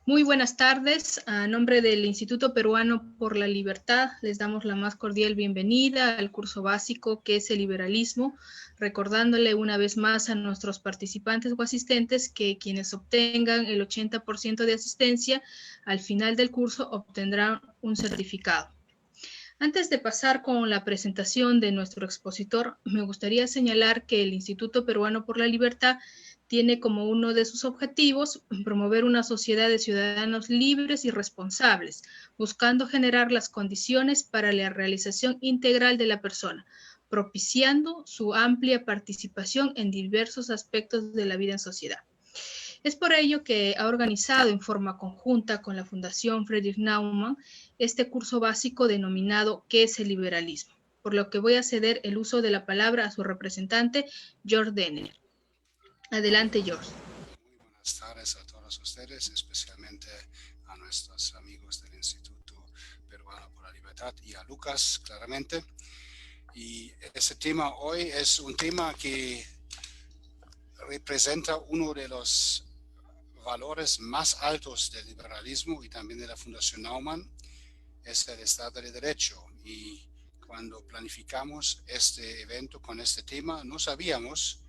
Muy buenas tardes. A nombre del Instituto Peruano por la Libertad, les damos la más cordial bienvenida al curso básico que es el liberalismo, recordándole una vez más a nuestros participantes o asistentes que quienes obtengan el 80% de asistencia al final del curso obtendrán un certificado. Antes de pasar con la presentación de nuestro expositor, me gustaría señalar que el Instituto Peruano por la Libertad tiene como uno de sus objetivos promover una sociedad de ciudadanos libres y responsables, buscando generar las condiciones para la realización integral de la persona, propiciando su amplia participación en diversos aspectos de la vida en sociedad. Es por ello que ha organizado en forma conjunta con la Fundación Friedrich Naumann este curso básico denominado ¿Qué es el liberalismo?, por lo que voy a ceder el uso de la palabra a su representante, George Denner. Adelante, George. Muy buenas tardes a todos ustedes, especialmente a nuestros amigos del Instituto Peruano por la Libertad y a Lucas, claramente. Y ese tema hoy es un tema que representa uno de los valores más altos del liberalismo y también de la Fundación Naumann, es el Estado de Derecho. Y cuando planificamos este evento con este tema, no sabíamos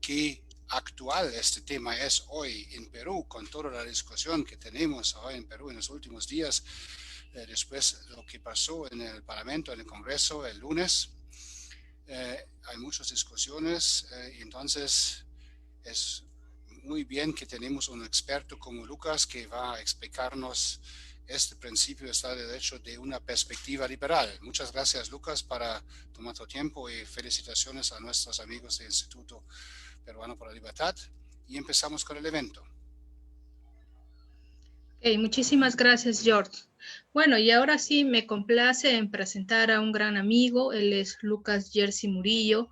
que actual este tema es hoy en Perú, con toda la discusión que tenemos hoy en Perú en los últimos días, después de lo que pasó en el Parlamento, en el Congreso el lunes. Hay muchas discusiones, entonces es muy bien que tenemos un experto como Lucas que va a explicarnos este principio de Estado de Derecho de una perspectiva liberal. Muchas gracias, Lucas, para tomar tu tiempo y felicitaciones a nuestros amigos del Instituto Peruano por la Libertad. Y empezamos con el evento. Okay, muchísimas gracias, George. Bueno, y ahora sí me complace en presentar a un gran amigo. Él es Lucas Jerzy Murillo.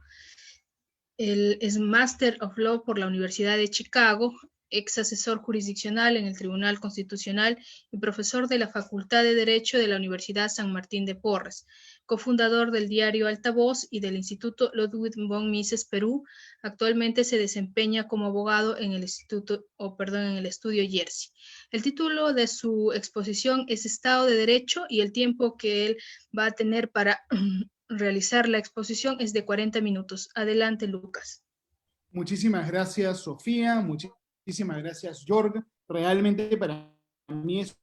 Él es Master of Law por la Universidad de Chicago, ex asesor jurisdiccional en el Tribunal Constitucional y profesor de la Facultad de Derecho de la Universidad San Martín de Porres, cofundador del diario Altavoz y del Instituto Ludwig von Mises Perú. Actualmente se desempeña como abogado en el estudio Jerzy. El título de su exposición es Estado de Derecho y el tiempo que él va a tener para realizar la exposición es de 40 minutos. Adelante, Lucas. Muchísimas gracias, Sofía. Muchísimas gracias, Jorge. Realmente para mí es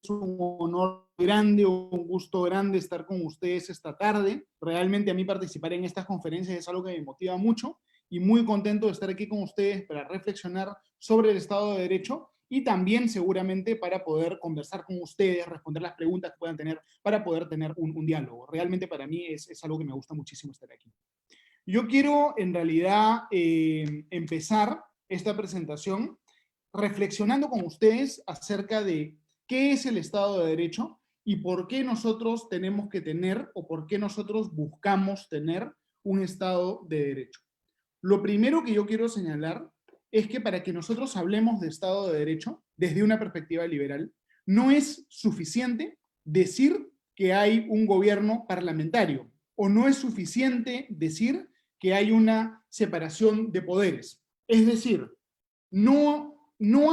un honor grande, un gusto grande estar con ustedes esta tarde. Realmente a mí participar en estas conferencias es algo que me motiva mucho y muy contento de estar aquí con ustedes para reflexionar sobre el Estado de Derecho y también seguramente para poder conversar con ustedes, responder las preguntas que puedan tener, para poder tener un diálogo. Realmente para mí es algo que me gusta muchísimo estar aquí. Yo quiero en realidad empezar esta presentación reflexionando con ustedes acerca de qué es el Estado de Derecho y por qué nosotros tenemos que tener o por qué nosotros buscamos tener un Estado de Derecho. Lo primero que yo quiero señalar es que para que nosotros hablemos de Estado de Derecho desde una perspectiva liberal, no es suficiente decir que hay un gobierno parlamentario o no es suficiente decir que hay una separación de poderes. Es decir, no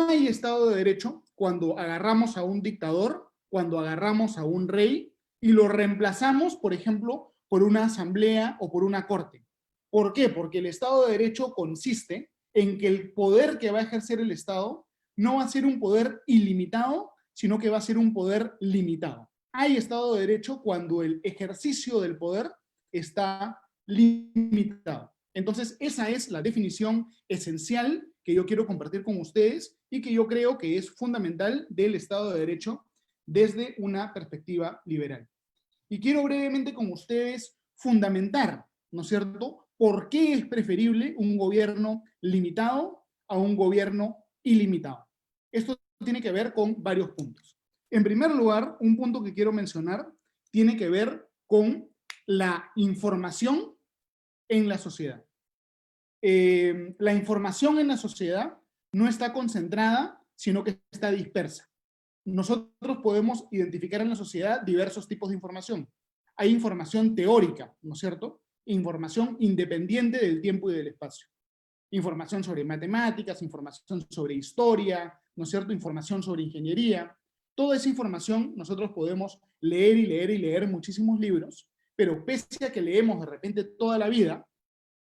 hay Estado de Derecho cuando agarramos a un dictador, cuando agarramos a un rey y lo reemplazamos, por ejemplo, por una asamblea o por una corte. ¿Por qué? Porque el Estado de Derecho consiste en que el poder que va a ejercer el Estado no va a ser un poder ilimitado, sino que va a ser un poder limitado. Hay Estado de Derecho cuando el ejercicio del poder está limitado. Entonces, esa es la definición esencial que yo quiero compartir con ustedes y que yo creo que es fundamental del Estado de Derecho desde una perspectiva liberal. Y quiero brevemente con ustedes fundamentar, ¿no es cierto?, por qué es preferible un gobierno limitado a un gobierno ilimitado. Esto tiene que ver con varios puntos. En primer lugar, un punto que quiero mencionar tiene que ver con la información en la sociedad. La información en la sociedad no está concentrada, sino que está dispersa. Nosotros podemos identificar en la sociedad diversos tipos de información. Hay información teórica, ¿no es cierto? Información independiente del tiempo y del espacio. Información sobre matemáticas, información sobre historia, ¿no es cierto? Información sobre ingeniería. Toda esa información nosotros podemos leer y leer y leer muchísimos libros, pero pese a que leemos de repente toda la vida,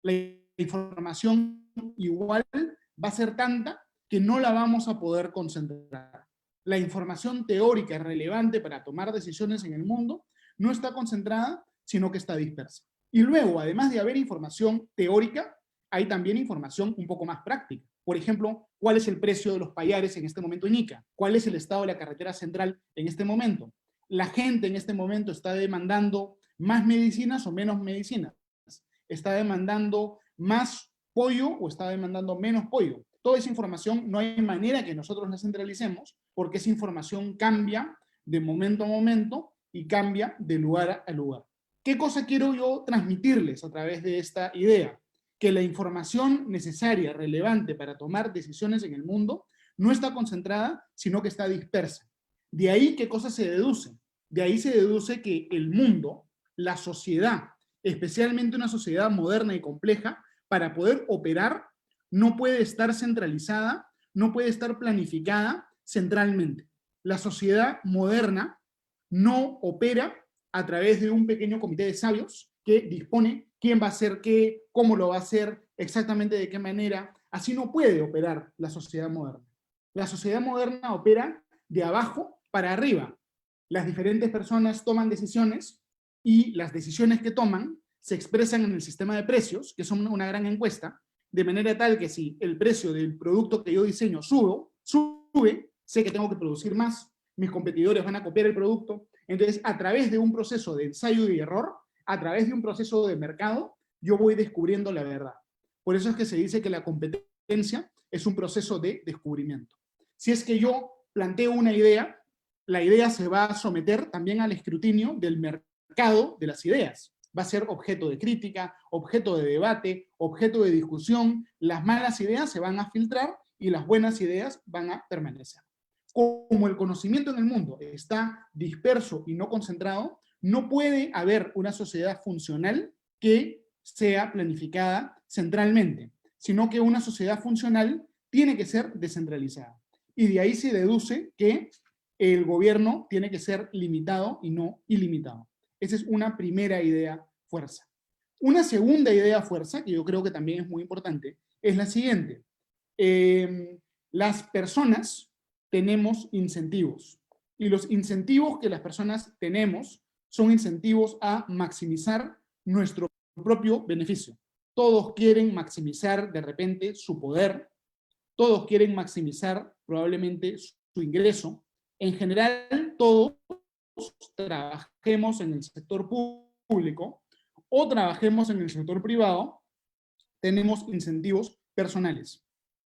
la información igual va a ser tanta que no la vamos a poder concentrar. La información teórica relevante para tomar decisiones en el mundo no está concentrada, sino que está dispersa. Y luego, además de haber información teórica, hay también información un poco más práctica. Por ejemplo, ¿cuál es el precio de los pallares en este momento en Ica? ¿Cuál es el estado de la carretera central en este momento? La gente en este momento está demandando más medicinas o menos medicinas. Está demandando más pollo o está demandando menos pollo. Toda esa información no hay manera que nosotros la centralicemos porque esa información cambia de momento a momento y cambia de lugar a lugar. ¿Qué cosa quiero yo transmitirles a través de esta idea? Que la información necesaria, relevante para tomar decisiones en el mundo no está concentrada, sino que está dispersa. De ahí, ¿qué cosa se deduce? De ahí se deduce que el mundo, la sociedad, especialmente una sociedad moderna y compleja, para poder operar, no puede estar centralizada, no puede estar planificada centralmente. La sociedad moderna no opera a través de un pequeño comité de sabios que dispone quién va a hacer qué, cómo lo va a hacer, exactamente de qué manera. Así no puede operar la sociedad moderna. La sociedad moderna opera de abajo para arriba. Las diferentes personas toman decisiones y las decisiones que toman se expresan en el sistema de precios, que son una gran encuesta, de manera tal que si el precio del producto que yo diseño sube, sé que tengo que producir más, mis competidores van a copiar el producto. Entonces, a través de un proceso de ensayo y error, a través de un proceso de mercado, yo voy descubriendo la verdad. Por eso es que se dice que la competencia es un proceso de descubrimiento. Si es que yo planteo una idea, la idea se va a someter también al escrutinio del mercado de las ideas. Va a ser objeto de crítica, objeto de debate, objeto de discusión. Las malas ideas se van a filtrar y las buenas ideas van a permanecer. Como el conocimiento en el mundo está disperso y no concentrado, no puede haber una sociedad funcional que sea planificada centralmente, sino que una sociedad funcional tiene que ser descentralizada. Y de ahí se deduce que el gobierno tiene que ser limitado y no ilimitado. Esa es una primera idea fuerza. Una segunda idea fuerza, que yo creo que también es muy importante, es la siguiente. Las personas tenemos incentivos. Y los incentivos que las personas tenemos son incentivos a maximizar nuestro propio beneficio. Todos quieren maximizar de repente su poder, todos quieren maximizar probablemente su ingreso. En general, todos trabajemos en el sector público o trabajemos en el sector privado, tenemos incentivos personales.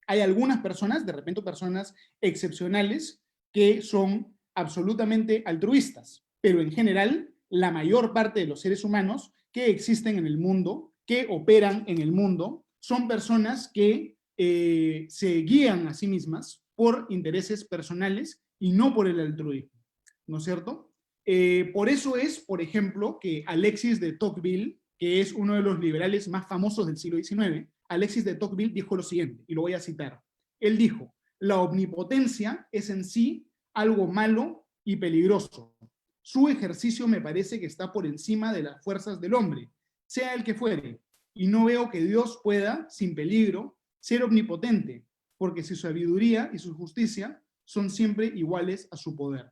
Hay algunas personas, de repente personas excepcionales, que son absolutamente altruistas, pero en general, la mayor parte de los seres humanos que existen en el mundo, que operan en el mundo, son personas que se guían a sí mismas por intereses personales y no por el altruismo, ¿no es cierto? Por eso es, por ejemplo, que Alexis de Tocqueville, que es uno de los liberales más famosos del siglo XIX, Alexis de Tocqueville dijo lo siguiente, y lo voy a citar. Él dijo, la omnipotencia es en sí algo malo y peligroso. Su ejercicio me parece que está por encima de las fuerzas del hombre, sea el que fuere, y no veo que Dios pueda, sin peligro, ser omnipotente, porque su sabiduría y su justicia son siempre iguales a su poder.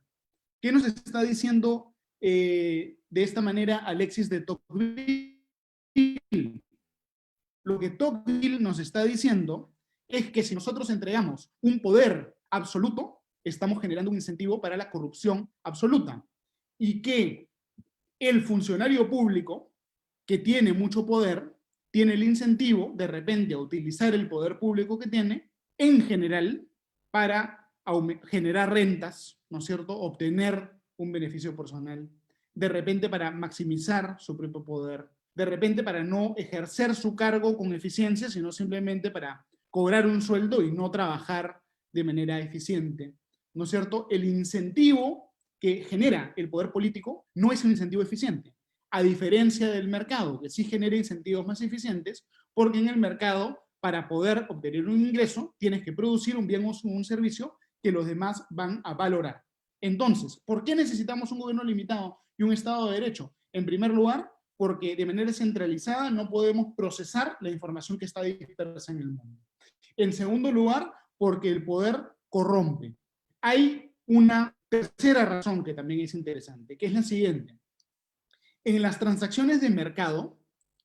¿Qué nos está diciendo de esta manera Alexis de Tocqueville? Lo que Tocqueville nos está diciendo es que si nosotros entregamos un poder absoluto, estamos generando un incentivo para la corrupción absoluta. Y que el funcionario público, que tiene mucho poder, tiene el incentivo de repente a utilizar el poder público que tiene, en general, para generar rentas, ¿no es cierto?, obtener un beneficio personal, de repente para maximizar su propio poder, de repente para no ejercer su cargo con eficiencia, sino simplemente para cobrar un sueldo y no trabajar de manera eficiente, ¿no es cierto? El incentivo que genera el poder político no es un incentivo eficiente, a diferencia del mercado, que sí genera incentivos más eficientes, porque en el mercado, para poder obtener un ingreso, tienes que producir un bien o un servicio que los demás van a valorar. Entonces, ¿por qué necesitamos un gobierno limitado y un Estado de Derecho? En primer lugar, porque de manera centralizada no podemos procesar la información que está dispersa en el mundo. En segundo lugar, porque el poder corrompe. Hay una tercera razón que también es interesante, que es la siguiente. En las transacciones de mercado,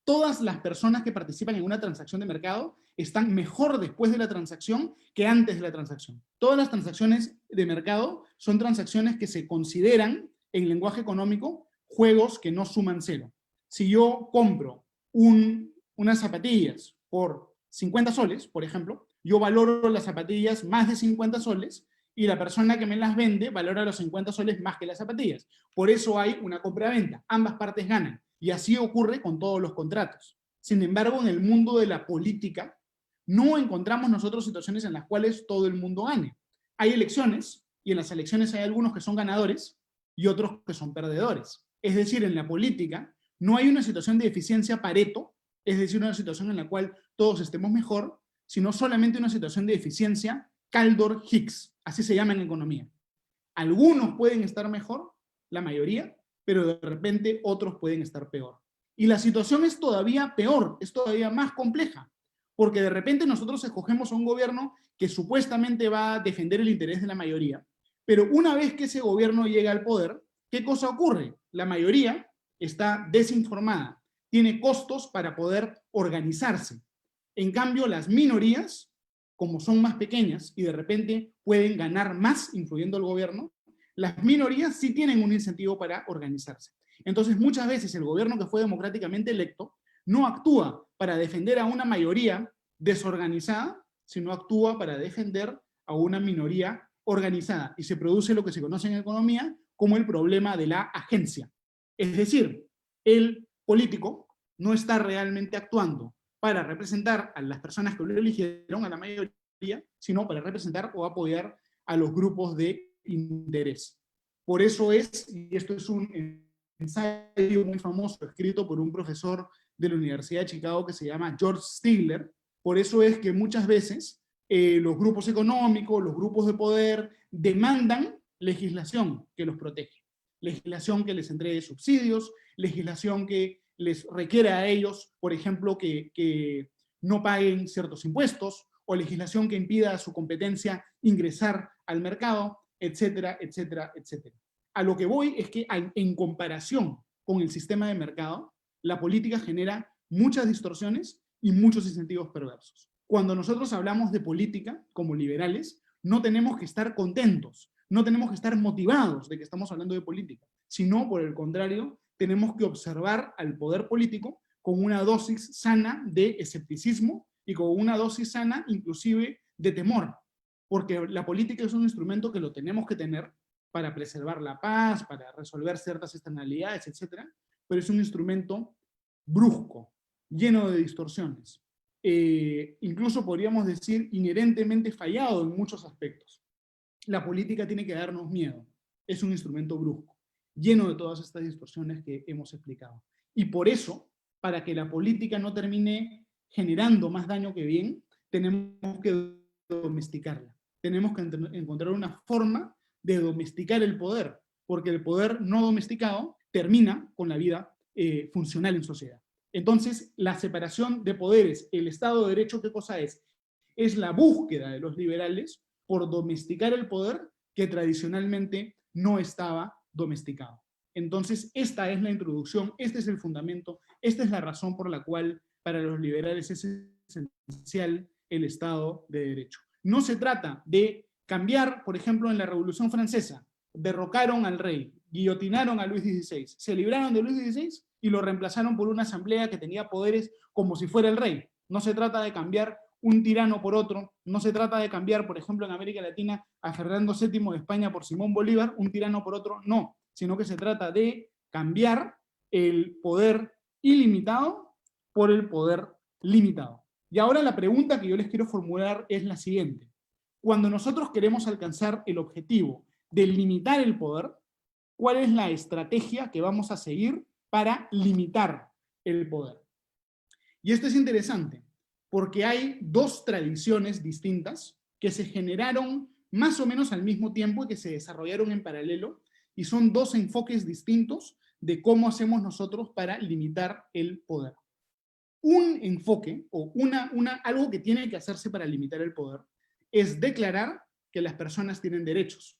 todas las personas que participan en una transacción de mercado están mejor después de la transacción que antes de la transacción. Todas las transacciones de mercado son transacciones que se consideran, en lenguaje económico, juegos que no suman cero. Si yo compro unas zapatillas por 50 soles, por ejemplo, yo valoro las zapatillas más de 50 soles y la persona que me las vende valora los 50 soles más que las zapatillas. Por eso hay una compra-venta. Ambas partes ganan. Y así ocurre con todos los contratos. Sin embargo, en el mundo de la política, no encontramos nosotros situaciones en las cuales todo el mundo gane. Hay elecciones, y en las elecciones hay algunos que son ganadores y otros que son perdedores. Es decir, en la política no hay una situación de eficiencia Pareto, es decir, una situación en la cual todos estemos mejor, sino solamente una situación de eficiencia Kaldor-Hicks, así se llama en economía. Algunos pueden estar mejor, la mayoría, pero de repente otros pueden estar peor. Y la situación es todavía peor, es todavía más compleja, porque de repente nosotros escogemos a un gobierno que supuestamente va a defender el interés de la mayoría, pero una vez que ese gobierno llega al poder, ¿qué cosa ocurre? La mayoría está desinformada, tiene costos para poder organizarse. En cambio, las minorías, como son más pequeñas y de repente pueden ganar más influyendo al gobierno, las minorías sí tienen un incentivo para organizarse. Entonces, muchas veces el gobierno que fue democráticamente electo no actúa para defender a una mayoría desorganizada, sino actúa para defender a una minoría organizada. Y se produce lo que se conoce en economía como el problema de la agencia. Es decir, el político no está realmente actuando para representar a las personas que lo eligieron, a la mayoría, sino para representar o apoyar a los grupos de interés. Por eso es, y esto es un ensayo muy famoso escrito por un profesor de la Universidad de Chicago que se llama George Stigler, por eso es que muchas veces los grupos económicos, los grupos de poder demandan legislación que los protege, legislación que les entregue subsidios, legislación que les requiera a ellos, por ejemplo, que no paguen ciertos impuestos, o legislación que impida a su competencia ingresar al mercado, etcétera, etcétera, etcétera. A lo que voy es que en comparación con el sistema de mercado, la política genera muchas distorsiones y muchos incentivos perversos. Cuando nosotros hablamos de política, como liberales, no tenemos que estar contentos, no tenemos que estar motivados de que estamos hablando de política, sino, por el contrario, tenemos que observar al poder político con una dosis sana de escepticismo y con una dosis sana, inclusive, de temor. Porque la política es un instrumento que lo tenemos que tener para preservar la paz, para resolver ciertas externalidades, etc. Pero es un instrumento brusco, lleno de distorsiones. Incluso podríamos decir inherentemente fallado en muchos aspectos. La política tiene que darnos miedo. Es un instrumento brusco, lleno de todas estas distorsiones que hemos explicado. Y por eso, para que la política no termine generando más daño que bien, tenemos que domesticarla. Tenemos que encontrar una forma de domesticar el poder, porque el poder no domesticado termina con la vida funcional en sociedad. Entonces, la separación de poderes, el Estado de Derecho, ¿qué cosa es? Es la búsqueda de los liberales por domesticar el poder que tradicionalmente no estaba domesticado. Entonces, esta es la introducción, este es el fundamento, esta es la razón por la cual para los liberales es esencial el Estado de Derecho. No se trata de cambiar, por ejemplo, en la Revolución Francesa, derrocaron al rey, guillotinaron a Luis XVI, se libraron de Luis XVI y lo reemplazaron por una asamblea que tenía poderes como si fuera el rey. No se trata de cambiar un tirano por otro, no se trata de cambiar, por ejemplo, en América Latina, a Fernando VII de España por Simón Bolívar, un tirano por otro, no, sino que se trata de cambiar el poder ilimitado por el poder limitado. Y ahora la pregunta que yo les quiero formular es la siguiente. Cuando nosotros queremos alcanzar el objetivo de limitar el poder, ¿cuál es la estrategia que vamos a seguir para limitar el poder? Y esto es interesante, porque hay dos tradiciones distintas que se generaron más o menos al mismo tiempo y que se desarrollaron en paralelo, y son dos enfoques distintos de cómo hacemos nosotros para limitar el poder. Un enfoque, o algo que tiene que hacerse para limitar el poder, es declarar que las personas tienen derechos.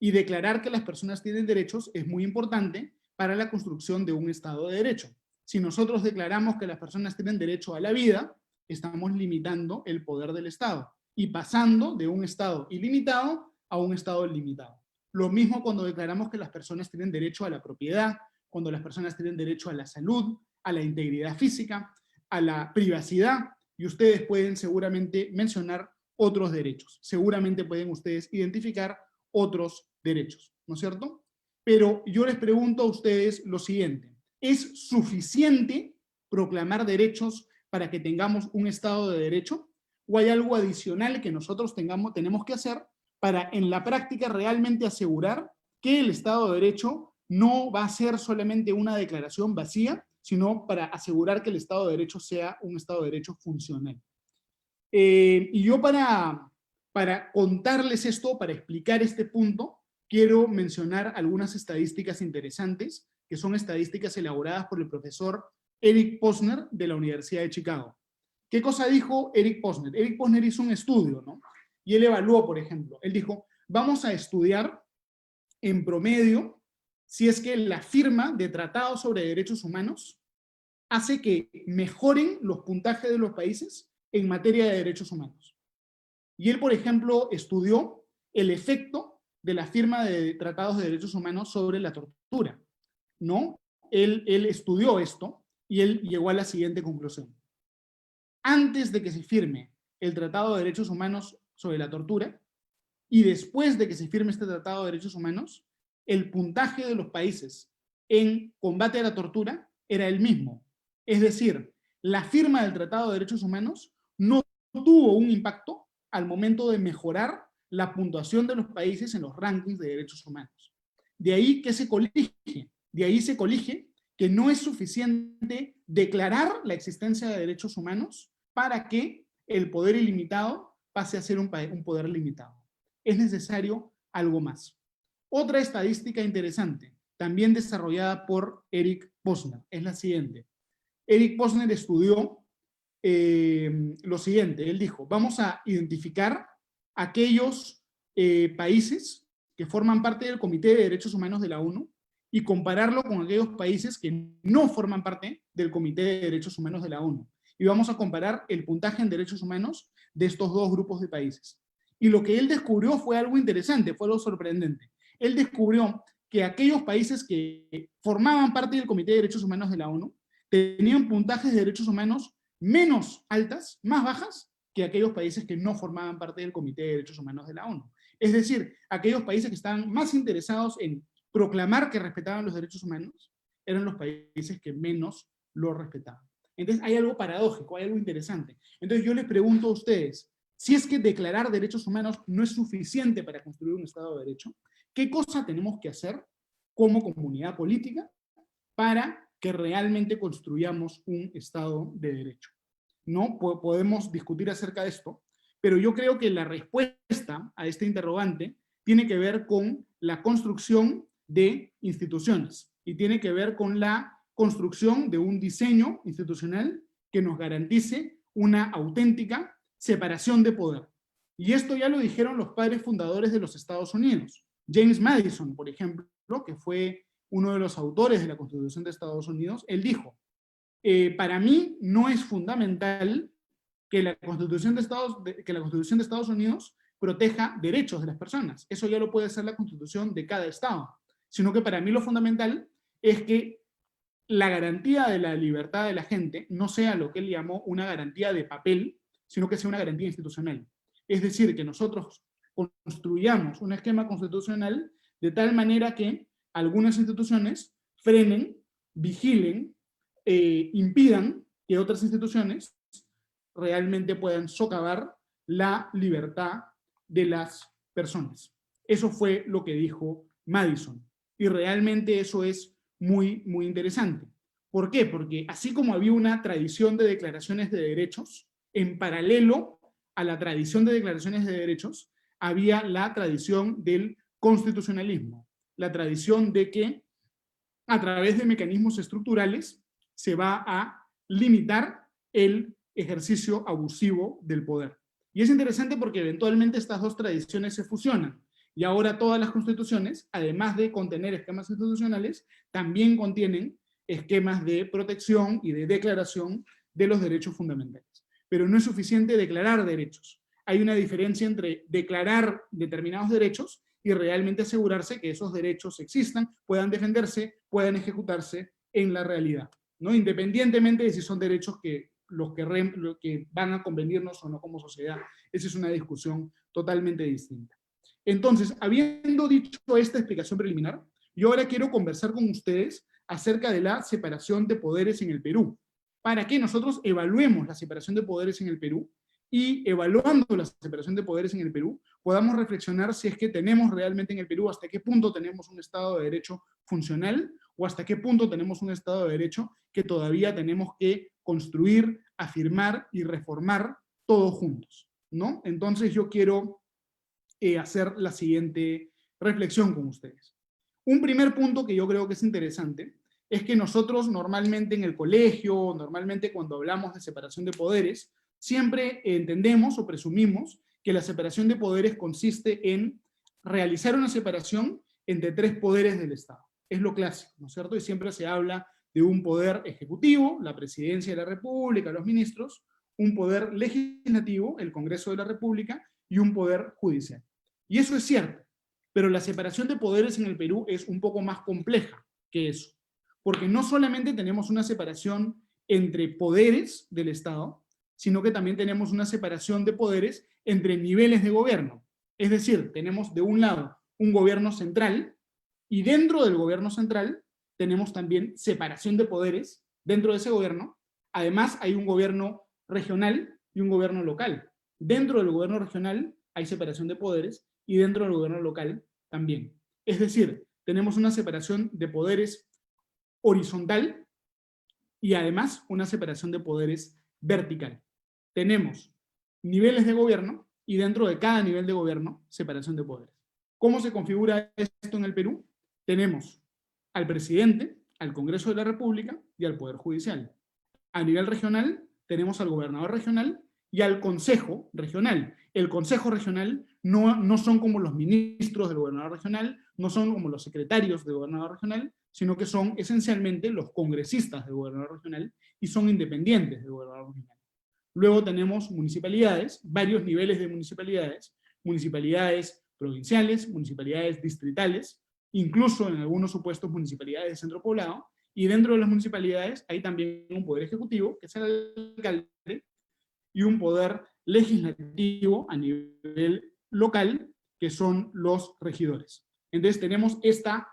Y declarar que las personas tienen derechos es muy importante para la construcción de un Estado de Derecho. Si nosotros declaramos que las personas tienen derecho a la vida, estamos limitando el poder del Estado y pasando de un Estado ilimitado a un Estado limitado. Lo mismo cuando declaramos que las personas tienen derecho a la propiedad, cuando las personas tienen derecho a la salud, a la integridad física, a la privacidad, y ustedes pueden seguramente mencionar otros derechos. Seguramente pueden ustedes identificar otros derechos, ¿no es cierto? Pero yo les pregunto a ustedes lo siguiente: ¿es suficiente proclamar derechos para que tengamos un Estado de Derecho? ¿O hay algo adicional que nosotros tenemos que hacer para en la práctica realmente asegurar que el Estado de Derecho no va a ser solamente una declaración vacía, sino para asegurar que el Estado de Derecho sea un Estado de Derecho funcional? Y yo para contarles esto, para explicar este punto, quiero mencionar algunas estadísticas interesantes, que son estadísticas elaboradas por el profesor Eric Posner de la Universidad de Chicago. ¿Qué cosa dijo Eric Posner? Eric Posner hizo un estudio, ¿no? Y él evaluó, por ejemplo, él dijo, vamos a estudiar en promedio si es que la firma de tratados sobre derechos humanos hace que mejoren los puntajes de los países en materia de derechos humanos. Y él, por ejemplo, estudió el efecto de la firma de tratados de derechos humanos sobre la tortura, ¿no? Él estudió esto y él llegó a la siguiente conclusión. Antes de que se firme el Tratado de Derechos Humanos sobre la tortura y después de que se firme este Tratado de Derechos Humanos, el puntaje de los países en combate a la tortura era el mismo. Es decir, la firma del Tratado de Derechos Humanos no tuvo un impacto al momento de mejorar la puntuación de los países en los rankings de derechos humanos. De ahí que se colige, de ahí se colige que no es suficiente declarar la existencia de derechos humanos para que el poder ilimitado pase a ser un poder limitado. Es necesario algo más. Otra estadística interesante, también desarrollada por Eric Posner, es la siguiente. Eric Posner estudió lo siguiente, él dijo, vamos a identificar aquellos países que forman parte del Comité de Derechos Humanos de la ONU y compararlo con aquellos países que no forman parte del Comité de Derechos Humanos de la ONU. Y vamos a comparar el puntaje en derechos humanos de estos dos grupos de países. Y lo que él descubrió fue algo interesante, fue algo sorprendente. Él descubrió que aquellos países que formaban parte del Comité de Derechos Humanos de la ONU tenían puntajes de derechos humanos menos altas, más bajas, que aquellos países que no formaban parte del Comité de Derechos Humanos de la ONU. Es decir, aquellos países que estaban más interesados en proclamar que respetaban los derechos humanos eran los países que menos lo respetaban. Entonces hay algo paradójico, hay algo interesante. Entonces yo les pregunto a ustedes, si es que declarar derechos humanos no es suficiente para construir un Estado de Derecho, ¿qué cosa tenemos que hacer como comunidad política para que realmente construyamos un Estado de Derecho? ¿No? Podemos discutir acerca de esto, pero yo creo que la respuesta a este interrogante tiene que ver con la construcción de instituciones y tiene que ver con la construcción de un diseño institucional que nos garantice una auténtica separación de poder. Y esto ya lo dijeron los padres fundadores de los Estados Unidos. James Madison, por ejemplo, que fue uno de los autores de la Constitución de Estados Unidos, él dijo, para mí no es fundamental que la Constitución de Estados Unidos proteja derechos de las personas. Eso ya lo puede hacer la Constitución de cada Estado. Sino que para mí lo fundamental es que la garantía de la libertad de la gente no sea lo que él llamó una garantía de papel, sino que sea una garantía institucional. Es decir, que nosotros construyamos un esquema constitucional de tal manera que algunas instituciones frenen, vigilen, impidan que otras instituciones realmente puedan socavar la libertad de las personas. Eso fue lo que dijo Madison. Y realmente eso es muy, muy interesante. ¿Por qué? Porque así como había una tradición de declaraciones de derechos, en paralelo a la tradición de declaraciones de derechos, había la tradición del constitucionalismo, la tradición de que a través de mecanismos estructurales se va a limitar el ejercicio abusivo del poder. Y es interesante porque eventualmente estas dos tradiciones se fusionan. Y ahora todas las constituciones, además de contener esquemas institucionales, también contienen esquemas de protección y de declaración de los derechos fundamentales. Pero no es suficiente declarar derechos. Hay una diferencia entre declarar determinados derechos y realmente asegurarse que esos derechos existan, puedan defenderse, puedan ejecutarse en la realidad, ¿no? Independientemente de si son derechos que los que van a convenirnos o no como sociedad. Esa es una discusión totalmente distinta. Entonces, habiendo dicho esta explicación preliminar, yo ahora quiero conversar con ustedes acerca de la separación de poderes en el Perú, para que nosotros evaluemos la separación de poderes en el Perú, y evaluando la separación de poderes en el Perú, podamos reflexionar si es que tenemos realmente en el Perú, hasta qué punto tenemos un Estado de Derecho funcional, o hasta qué punto tenemos un Estado de Derecho que todavía tenemos que construir, afirmar y reformar todos juntos, ¿no? Entonces yo quiero hacer la siguiente reflexión con ustedes. Un primer punto que yo creo que es interesante es que nosotros normalmente en el colegio, normalmente cuando hablamos de separación de poderes, siempre entendemos o presumimos que la separación de poderes consiste en realizar una separación entre tres poderes del Estado. Es lo clásico, ¿no es cierto? Y siempre se habla de un poder ejecutivo, la presidencia de la República, los ministros, un poder legislativo, el Congreso de la República, y un poder judicial. Y eso es cierto, pero la separación de poderes en el Perú es un poco más compleja que eso, porque no solamente tenemos una separación entre poderes del Estado, sino que también tenemos una separación de poderes entre niveles de gobierno. Es decir, tenemos de un lado un gobierno central, y dentro del gobierno central tenemos también separación de poderes dentro de ese gobierno. Además, hay un gobierno regional y un gobierno local. Dentro del gobierno regional hay separación de poderes, y dentro del gobierno local también. Es decir, tenemos una separación de poderes horizontal y además una separación de poderes vertical. Tenemos niveles de gobierno y dentro de cada nivel de gobierno, separación de poderes. ¿Cómo se configura esto en el Perú? Tenemos al presidente, al Congreso de la República y al Poder Judicial. A nivel regional, tenemos al gobernador regional y al Consejo Regional. El Consejo Regional no son como los ministros del gobernador regional, no son como los secretarios del gobernador regional, sino que son esencialmente los congresistas del gobernador regional y son independientes del gobernador regional. Luego tenemos municipalidades, varios niveles de municipalidades provinciales, municipalidades distritales, incluso en algunos supuestos municipalidades de centro poblado, y dentro de las municipalidades hay también un poder ejecutivo, que es el alcalde, y un poder legislativo a nivel local, que son los regidores. Entonces tenemos esta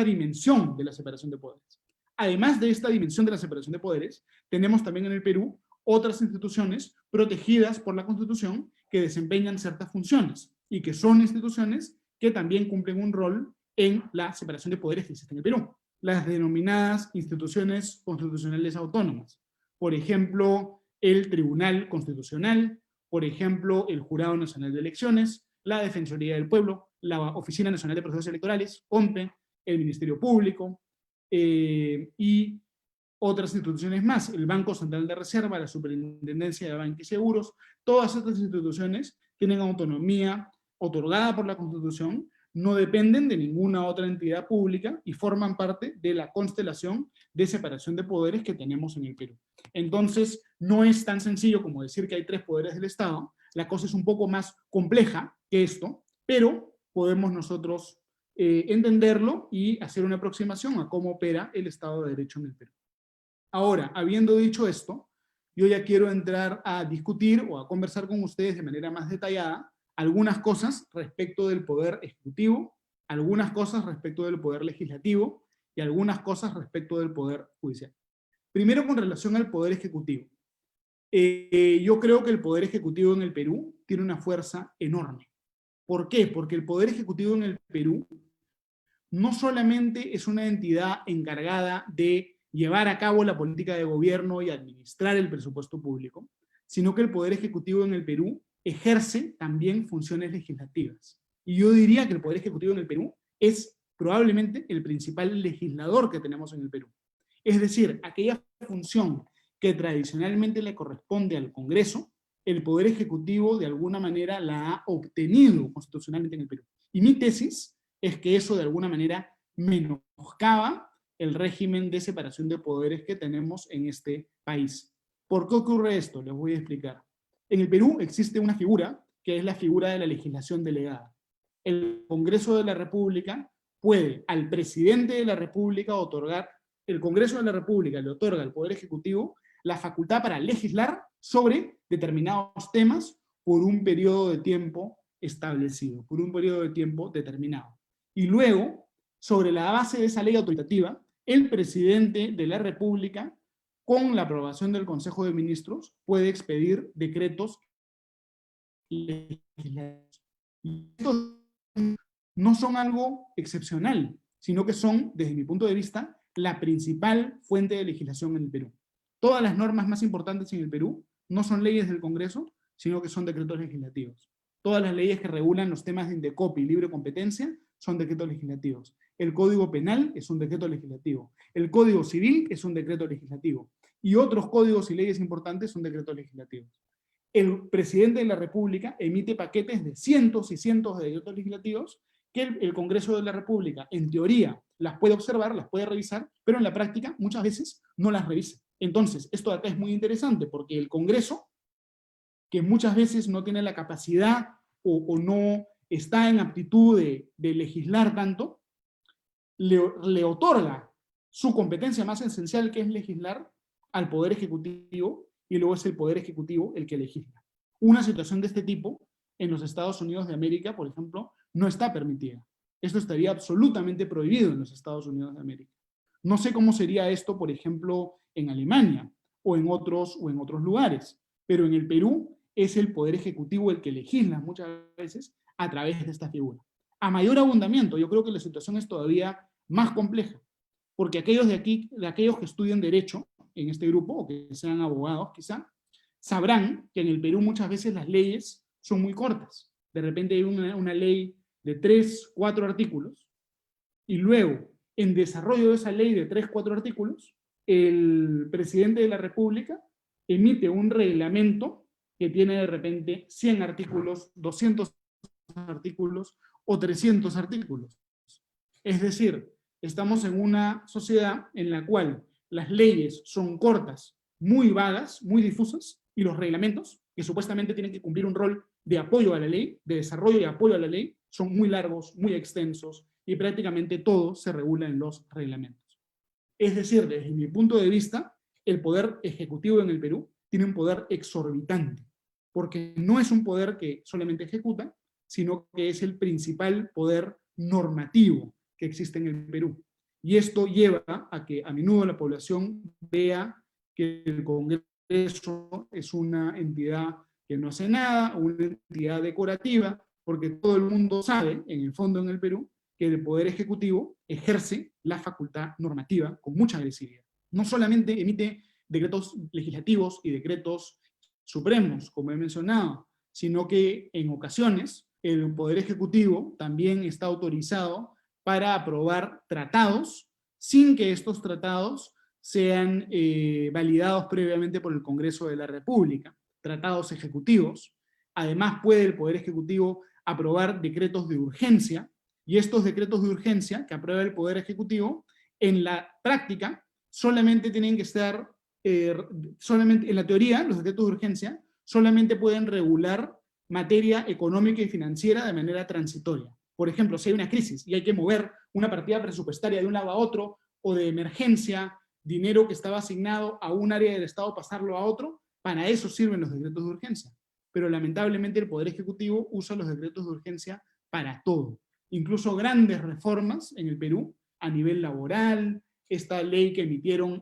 dimensión de la separación de poderes. Además de esta dimensión de la separación de poderes, tenemos también en el Perú otras instituciones protegidas por la Constitución que desempeñan ciertas funciones, y que son instituciones que también cumplen un rol en la separación de poderes que existe en el Perú. Las denominadas instituciones constitucionales autónomas. Por ejemplo, el Tribunal Constitucional, por ejemplo, el Jurado Nacional de Elecciones, la Defensoría del Pueblo, la Oficina Nacional de Procesos Electorales, OMPE, el Ministerio Público, y otras instituciones más, el Banco Central de Reserva, la Superintendencia de Banca y Seguros. Todas estas instituciones tienen autonomía otorgada por la Constitución, no dependen de ninguna otra entidad pública y forman parte de la constelación de separación de poderes que tenemos en el Perú. Entonces, no es tan sencillo como decir que hay tres poderes del Estado. La cosa es un poco más compleja que esto, pero podemos nosotros entenderlo y hacer una aproximación a cómo opera el Estado de Derecho en el Perú. Ahora, habiendo dicho esto, yo ya quiero entrar a discutir o a conversar con ustedes de manera más detallada algunas cosas respecto del poder ejecutivo, algunas cosas respecto del poder legislativo y algunas cosas respecto del poder judicial. Primero, con relación al poder ejecutivo. Yo creo que el poder ejecutivo en el Perú tiene una fuerza enorme. ¿Por qué? Porque el poder ejecutivo en el Perú no solamente es una entidad encargada de llevar a cabo la política de gobierno y administrar el presupuesto público, sino que el poder ejecutivo en el Perú ejerce también funciones legislativas. Y yo diría que el Poder Ejecutivo en el Perú es probablemente el principal legislador que tenemos en el Perú. Es decir, aquella función que tradicionalmente le corresponde al Congreso, el Poder Ejecutivo de alguna manera la ha obtenido constitucionalmente en el Perú. Y mi tesis es que eso de alguna manera menoscaba el régimen de separación de poderes que tenemos en este país. ¿Por qué ocurre esto? Les voy a explicar. En el Perú existe una figura que es la figura de la legislación delegada. El Congreso de la República puede al presidente de la República otorgar, el Congreso de la República le otorga al Poder Ejecutivo la facultad para legislar sobre determinados temas por un periodo de tiempo establecido, por un periodo de tiempo determinado. Y luego, sobre la base de esa ley autoritativa, el presidente de la República, con la aprobación del Consejo de Ministros, puede expedir decretos legislativos. Y estos no son algo excepcional, sino que son, desde mi punto de vista, la principal fuente de legislación en el Perú. Todas las normas más importantes en el Perú no son leyes del Congreso, sino que son decretos legislativos. Todas las leyes que regulan los temas de Indecopi y libre competencia son decretos legislativos. El Código Penal es un decreto legislativo. El Código Civil es un decreto legislativo. Y otros códigos y leyes importantes son decretos legislativos. El presidente de la República emite paquetes de cientos y cientos de decretos legislativos que el Congreso de la República, en teoría, las puede observar, las puede revisar, pero en la práctica muchas veces no las revisa. Entonces, esto de acá es muy interesante porque el Congreso, que muchas veces no tiene la capacidad o no está en aptitud de legislar tanto, le otorga su competencia más esencial, que es legislar, al Poder Ejecutivo, y luego es el Poder Ejecutivo el que legisla. Una situación de este tipo en los Estados Unidos de América, por ejemplo, no está permitida. Esto estaría absolutamente prohibido en los Estados Unidos de América. No sé cómo sería esto, por ejemplo, en Alemania o en otros lugares, pero en el Perú es el Poder Ejecutivo el que legisla muchas veces a través de esta figura. A mayor abundamiento, yo creo que la situación es todavía más compleja, porque aquellos que estudian Derecho en este grupo, o que sean abogados quizá, sabrán que en el Perú muchas veces las leyes son muy cortas. De repente hay una ley de 3, 4 artículos, y luego, en desarrollo de esa ley de 3, 4 artículos, el presidente de la República emite un reglamento que tiene de repente 100 artículos, 200 artículos o 300 artículos. Es decir, estamos en una sociedad en la cual las leyes son cortas, muy vagas, muy difusas, y los reglamentos, que supuestamente tienen que cumplir un rol de apoyo a la ley, de desarrollo y apoyo a la ley, son muy largos, muy extensos, y prácticamente todo se regula en los reglamentos. Es decir, desde mi punto de vista, el poder ejecutivo en el Perú tiene un poder exorbitante, porque no es un poder que solamente ejecuta, sino que es el principal poder normativo que existe en el Perú. Y esto lleva a que a menudo la población vea que el Congreso es una entidad que no hace nada, una entidad decorativa, porque todo el mundo sabe, en el fondo en el Perú, que el Poder Ejecutivo ejerce la facultad normativa con mucha agresividad. No solamente emite decretos legislativos y decretos supremos, como he mencionado, sino que en ocasiones el Poder Ejecutivo también está autorizado para aprobar tratados sin que estos tratados sean validados previamente por el Congreso de la República, tratados ejecutivos. Además puede el Poder Ejecutivo aprobar decretos de urgencia, y estos decretos de urgencia que aprueba el Poder Ejecutivo, en la práctica solamente tienen que estar, solamente en la teoría, los decretos de urgencia solamente pueden regular materia económica y financiera de manera transitoria. Por ejemplo, si hay una crisis y hay que mover una partida presupuestaria de un lado a otro, o de emergencia, dinero que estaba asignado a un área del Estado, pasarlo a otro, para eso sirven los decretos de urgencia. Pero lamentablemente el Poder Ejecutivo usa los decretos de urgencia para todo. Incluso grandes reformas en el Perú, a nivel laboral, esta ley que emitieron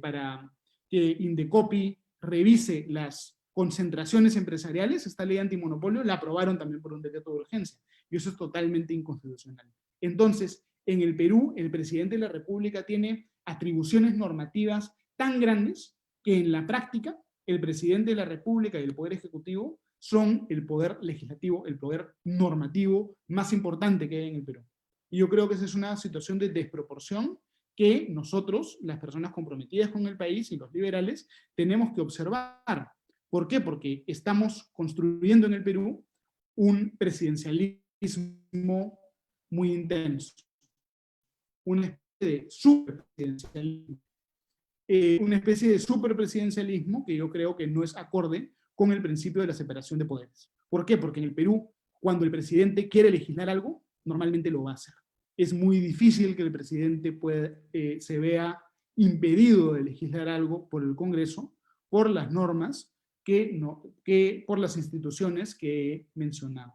para que Indecopi revise las concentraciones empresariales, esta ley antimonopolio, la aprobaron también por un decreto de urgencia, y eso es totalmente inconstitucional. Entonces, en el Perú, el presidente de la República tiene atribuciones normativas tan grandes que en la práctica, el presidente de la República y el Poder Ejecutivo son el poder legislativo, el poder normativo más importante que hay en el Perú. Y yo creo que esa es una situación de desproporción que nosotros, las personas comprometidas con el país y los liberales, tenemos que observar. ¿Por qué? Porque estamos construyendo en el Perú un presidencialismo muy intenso, una especie de superpresidencialismo, que yo creo que no es acorde con el principio de la separación de poderes. ¿Por qué? Porque en el Perú, cuando el presidente quiere legislar algo, normalmente lo va a hacer. Es muy difícil que el presidente se vea impedido de legislar algo por el Congreso, por las normas, por las instituciones que he mencionado.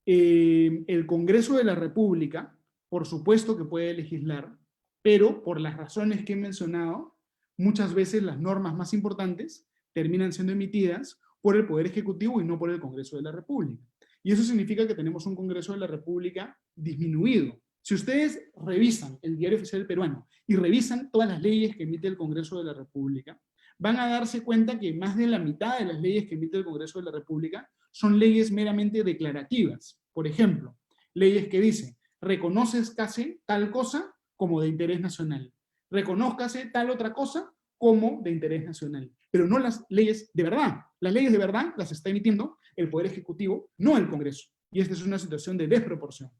El Congreso de la República, por supuesto que puede legislar, pero por las razones que he mencionado, muchas veces las normas más importantes terminan siendo emitidas por el Poder Ejecutivo y no por el Congreso de la República. Y eso significa que tenemos un Congreso de la República disminuido. Si ustedes revisan el Diario Oficial Peruano y revisan todas las leyes que emite el Congreso de la República, van a darse cuenta que más de la mitad de las leyes que emite el Congreso de la República son leyes meramente declarativas. Por ejemplo, leyes que dicen, reconózcase tal cosa como de interés nacional, reconózcase tal otra cosa como de interés nacional, pero no las leyes de verdad. Las leyes de verdad las está emitiendo el Poder Ejecutivo, no el Congreso. Y esta es una situación de desproporción.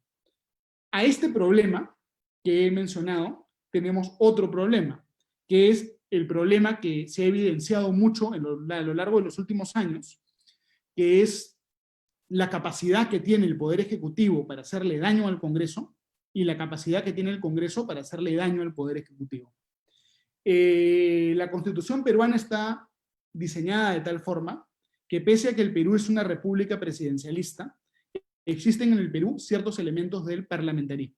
A este problema que he mencionado, tenemos otro problema, que es el problema que se ha evidenciado mucho a lo largo de los últimos años, que es la capacidad que tiene el Poder Ejecutivo para hacerle daño al Congreso y la capacidad que tiene el Congreso para hacerle daño al Poder Ejecutivo. La Constitución peruana está diseñada de tal forma que pese a que el Perú es una república presidencialista, existen en el Perú ciertos elementos del parlamentarismo.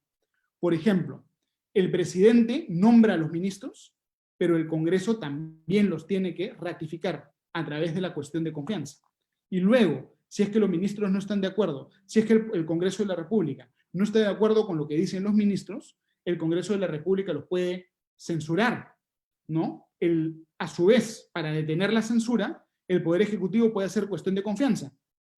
Por ejemplo, el presidente nombra a los ministros, pero el Congreso también los tiene que ratificar a través de la cuestión de confianza. Y luego, si es que los ministros no están de acuerdo, si es que el Congreso de la República no está de acuerdo con lo que dicen los ministros, el Congreso de la República los puede censurar, ¿no? A su vez, para detener la censura, el Poder Ejecutivo puede hacer cuestión de confianza.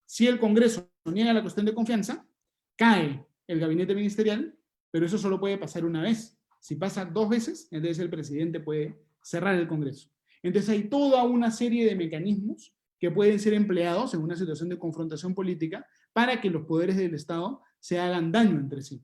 Si el Congreso niega la cuestión de confianza, cae el gabinete ministerial, pero eso solo puede pasar una vez. Si pasa 2 veces, entonces el presidente puede cerrar el Congreso. Entonces hay toda una serie de mecanismos que pueden ser empleados en una situación de confrontación política para que los poderes del Estado se hagan daño entre sí.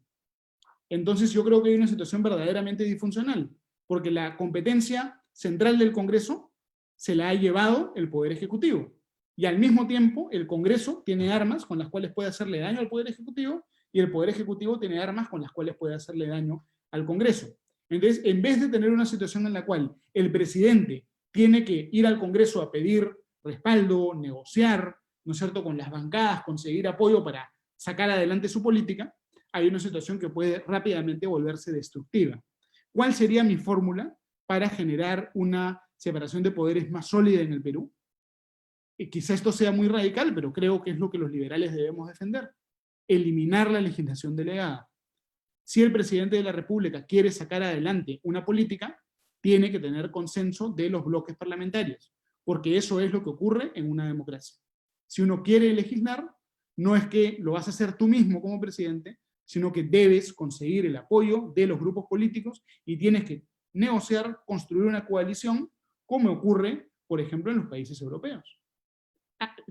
Entonces yo creo que hay una situación verdaderamente disfuncional, porque la competencia central del Congreso se la ha llevado el Poder Ejecutivo. Y al mismo tiempo, el Congreso tiene armas con las cuales puede hacerle daño al Poder Ejecutivo, y el Poder Ejecutivo tiene armas con las cuales puede hacerle daño al Congreso. Entonces, en vez de tener una situación en la cual el presidente tiene que ir al Congreso a pedir respaldo, negociar, ¿no es cierto?, con las bancadas, conseguir apoyo para sacar adelante su política, hay una situación que puede rápidamente volverse destructiva. ¿Cuál sería mi fórmula para generar una separación de poderes más sólida en el Perú? Quizá esto sea muy radical, pero creo que es lo que los liberales debemos defender. Eliminar la legislación delegada. Si el presidente de la República quiere sacar adelante una política, tiene que tener consenso de los bloques parlamentarios, porque eso es lo que ocurre en una democracia. Si uno quiere legislar, no es que lo vas a hacer tú mismo como presidente, sino que debes conseguir el apoyo de los grupos políticos y tienes que negociar, construir una coalición, como ocurre, por ejemplo, en los países europeos.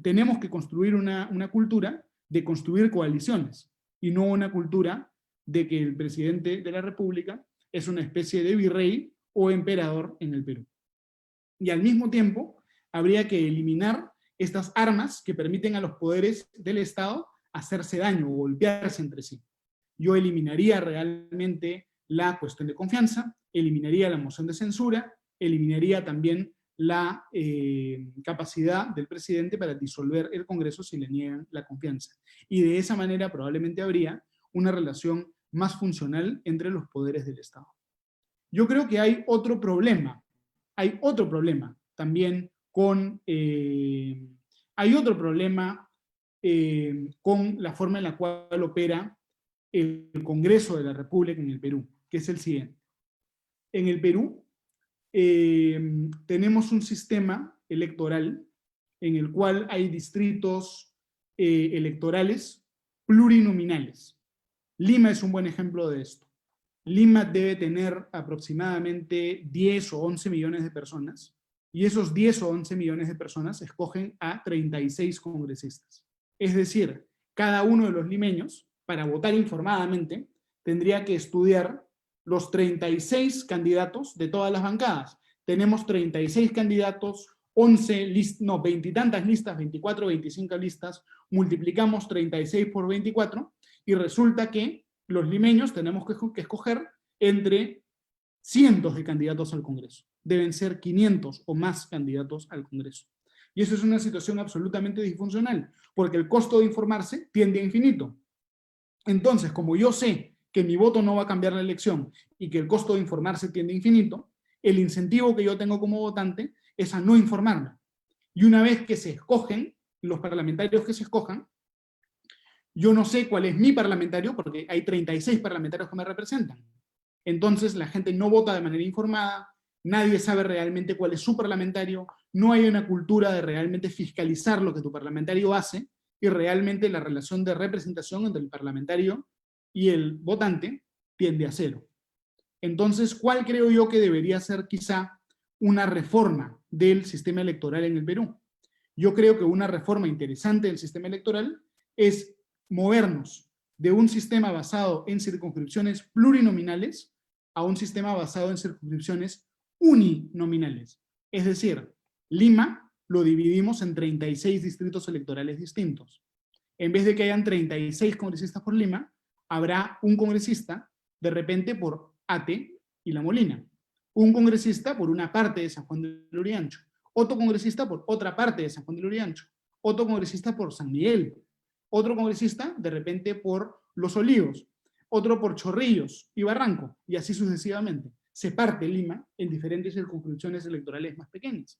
Tenemos que construir una cultura de construir coaliciones, y no una cultura de que el presidente de la República es una especie de virrey o emperador en el Perú. Y al mismo tiempo, habría que eliminar estas armas que permiten a los poderes del Estado hacerse daño o golpearse entre sí. Yo eliminaría realmente la cuestión de confianza, eliminaría la moción de censura, eliminaría también la capacidad del presidente para disolver el Congreso si le niegan la confianza. Y de esa manera probablemente habría una relación más funcional entre los poderes del Estado. Yo creo que hay otro problema también con la forma en la cual opera el Congreso de la República en el Perú, que es el siguiente. En el Perú tenemos un sistema electoral en el cual hay distritos electorales plurinominales. Lima es un buen ejemplo de esto. Lima debe tener aproximadamente 10 o 11 millones de personas, y esos 10 o 11 millones de personas escogen a 36 congresistas. Es decir, cada uno de los limeños, para votar informadamente, tendría que estudiar los 36 candidatos de todas las bancadas. Tenemos 36 candidatos, 20 y tantas listas, 24, 25 listas, multiplicamos 36 por 24, y resulta que los limeños tenemos que escoger entre cientos de candidatos al Congreso. Deben ser 500 o más candidatos al Congreso. Y eso es una situación absolutamente disfuncional, porque el costo de informarse tiende a infinito. Entonces, como yo sé que mi voto no va a cambiar la elección y que el costo de informarse tiende a infinito, el incentivo que yo tengo como votante es a no informarme. Y una vez que se escogen, los parlamentarios que se escojan, yo no sé cuál es mi parlamentario, porque hay 36 parlamentarios que me representan. Entonces la gente no vota de manera informada, nadie sabe realmente cuál es su parlamentario, no hay una cultura de realmente fiscalizar lo que tu parlamentario hace, y realmente la relación de representación entre el parlamentario y el votante tiende a cero. Entonces, ¿cuál creo yo que debería ser quizá una reforma del sistema electoral en el Perú? Yo creo que una reforma interesante del sistema electoral es movernos de un sistema basado en circunscripciones plurinominales a un sistema basado en circunscripciones uninominales. Es decir, Lima lo dividimos en 36 distritos electorales distintos. En vez de que hayan 36 congresistas por Lima, habrá un congresista de repente por Ate y La Molina, un congresista por una parte de San Juan del Lurigancho, otro congresista por otra parte de San Juan del Lurigancho, otro congresista por San Miguel, otro congresista de repente por Los Olivos, otro por Chorrillos y Barranco, y así sucesivamente. Se parte Lima en diferentes circunscripciones electorales más pequeñas.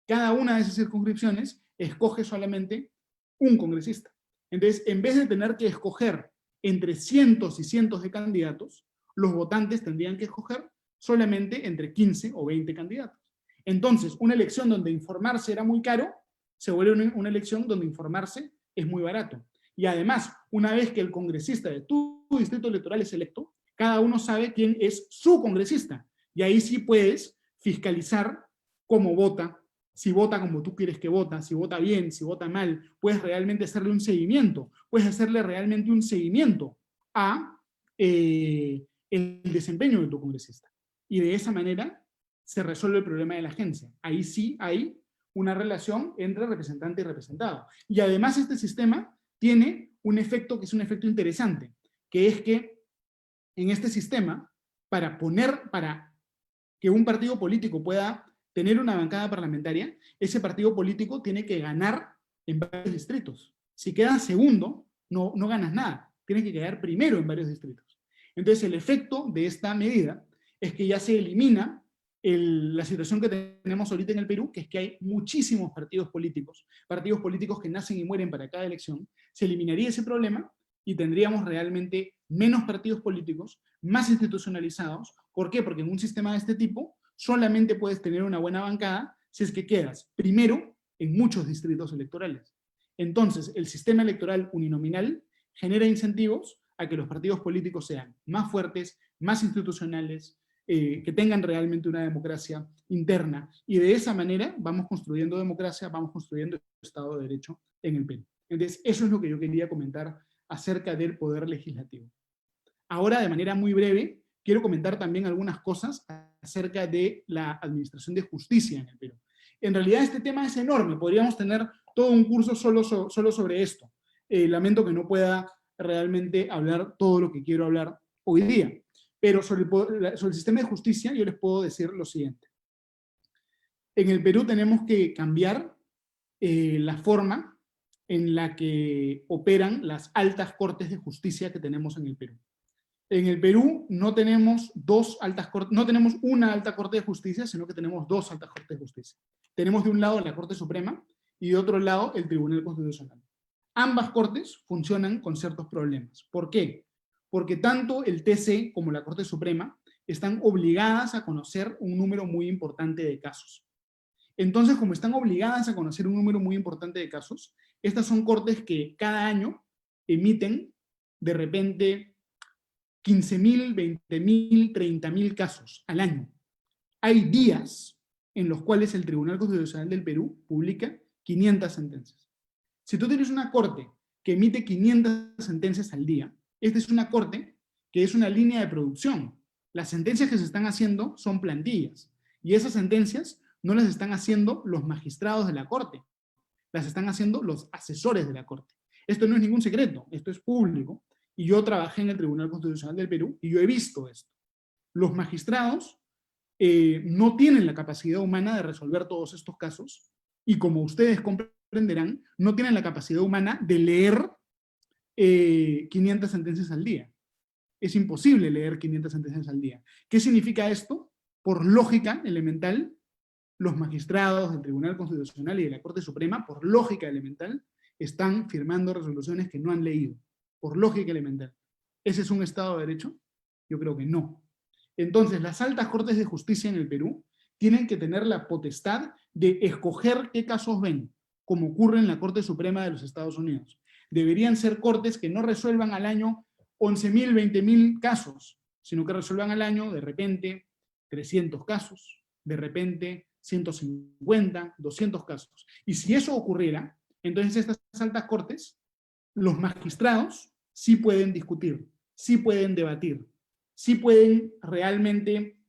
Cada una de esas circunscripciones escoge solamente un congresista. Entonces, en vez de tener que escoger entre cientos y cientos de candidatos, los votantes tendrían que escoger solamente entre 15 o 20 candidatos. Entonces, una elección donde informarse era muy caro, se vuelve una elección donde informarse es muy barato. Y además, una vez que el congresista de tu distrito electoral es electo, cada uno sabe quién es su congresista. Y ahí sí puedes fiscalizar cómo vota, si vota como tú quieres que vota, si vota bien, si vota mal, puedes realmente hacerle un seguimiento, puedes hacerle realmente un seguimiento a el desempeño de tu congresista. Y de esa manera se resuelve el problema de la agencia. Ahí sí hay una relación entre representante y representado. Y además este sistema tiene un efecto que es un efecto interesante, que es que en este sistema, para que un partido político pueda tener una bancada parlamentaria, ese partido político tiene que ganar en varios distritos. Si quedas segundo, no ganas nada. Tienes que quedar primero en varios distritos. Entonces el efecto de esta medida es que ya se elimina la situación que tenemos ahorita en el Perú, que es que hay muchísimos partidos políticos que nacen y mueren para cada elección. Se eliminaría ese problema y tendríamos realmente menos partidos políticos, más institucionalizados. ¿Por qué? Porque en un sistema de este tipo solamente puedes tener una buena bancada si es que quedas primero en muchos distritos electorales. Entonces, el sistema electoral uninominal genera incentivos a que los partidos políticos sean más fuertes, más institucionales, que tengan realmente una democracia interna, y de esa manera vamos construyendo democracia, vamos construyendo Estado de Derecho en el Perú. Entonces, eso es lo que yo quería comentar acerca del poder legislativo. Ahora, de manera muy breve, quiero comentar también algunas cosas acerca de la administración de justicia en el Perú. En realidad este tema es enorme, podríamos tener todo un curso solo sobre esto. Lamento que no pueda realmente hablar todo lo que quiero hablar hoy día. Pero sobre el sistema de justicia yo les puedo decir lo siguiente. En el Perú tenemos que cambiar la forma en la que operan las altas cortes de justicia que tenemos en el Perú. En el Perú no tenemos una alta corte de justicia, sino que tenemos dos altas cortes de justicia. Tenemos de un lado la Corte Suprema y de otro lado el Tribunal Constitucional. Ambas cortes funcionan con ciertos problemas. ¿Por qué? Porque tanto el TC como la Corte Suprema están obligadas a conocer un número muy importante de casos. Entonces, como están obligadas a conocer un número muy importante de casos, estas son cortes que cada año emiten de repente 15.000, 20.000, 30.000 casos al año. Hay días en los cuales el Tribunal Constitucional del Perú publica 500 sentencias. Si tú tienes una corte que emite 500 sentencias al día, esta es una corte que es una línea de producción. Las sentencias que se están haciendo son plantillas, y esas sentencias no las están haciendo los magistrados de la corte, las están haciendo los asesores de la corte. Esto no es ningún secreto, esto es público, y yo trabajé en el Tribunal Constitucional del Perú, y yo he visto esto. Los magistrados no tienen la capacidad humana de resolver todos estos casos, y como ustedes comprenderán, no tienen la capacidad humana de leer 500 sentencias al día. Es imposible leer 500 sentencias al día. ¿Qué significa esto? Por lógica elemental, los magistrados del Tribunal Constitucional y de la Corte Suprema, por lógica elemental, están firmando resoluciones que no han leído. Por lógica elemental. ¿Ese es un Estado de Derecho? Yo creo que no. Entonces, las altas cortes de justicia en el Perú tienen que tener la potestad de escoger qué casos ven, como ocurre en la Corte Suprema de los Estados Unidos. Deberían ser cortes que no resuelvan al año 11.000, 20.000 casos, sino que resuelvan al año, de repente, 300 casos, de repente, 150, 200 casos. Y si eso ocurriera, entonces estas altas cortes, los magistrados sí pueden discutir, sí pueden debatir, sí pueden realmente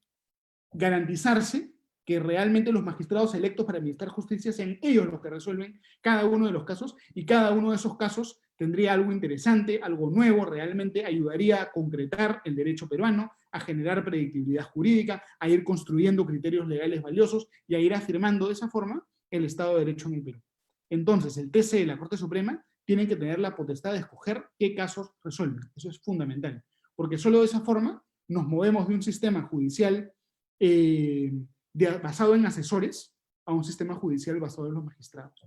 garantizarse que realmente los magistrados electos para administrar justicia sean ellos los que resuelven cada uno de los casos, y cada uno de esos casos tendría algo interesante, algo nuevo, realmente ayudaría a concretar el derecho peruano, a generar predictibilidad jurídica, a ir construyendo criterios legales valiosos y a ir afirmando de esa forma el Estado de Derecho en el Perú. Entonces, el TC y la Corte Suprema tienen que tener la potestad de escoger qué casos resuelven. Eso es fundamental, porque solo de esa forma nos movemos de un sistema judicial basado en asesores a un sistema judicial basado en los magistrados.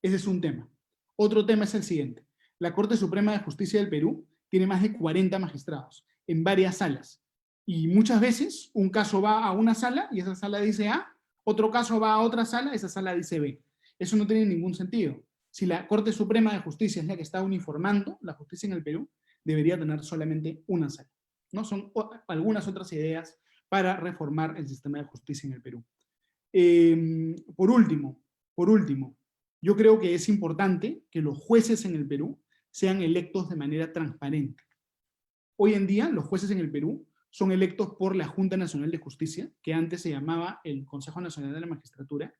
Ese es un tema. Otro tema es el siguiente. La Corte Suprema de Justicia del Perú tiene más de 40 magistrados en varias salas. Y muchas veces un caso va a una sala y esa sala dice A, otro caso va a otra sala y esa sala dice B. Eso no tiene ningún sentido. Si la Corte Suprema de Justicia es la que está uniformando la justicia en el Perú, debería tener solamente una sala, ¿no? Son algunas otras ideas para reformar el sistema de justicia en el Perú. Por último, yo creo que es importante que los jueces en el Perú sean electos de manera transparente. Hoy en día, los jueces en el Perú son electos por la Junta Nacional de Justicia, que antes se llamaba el Consejo Nacional de la Magistratura,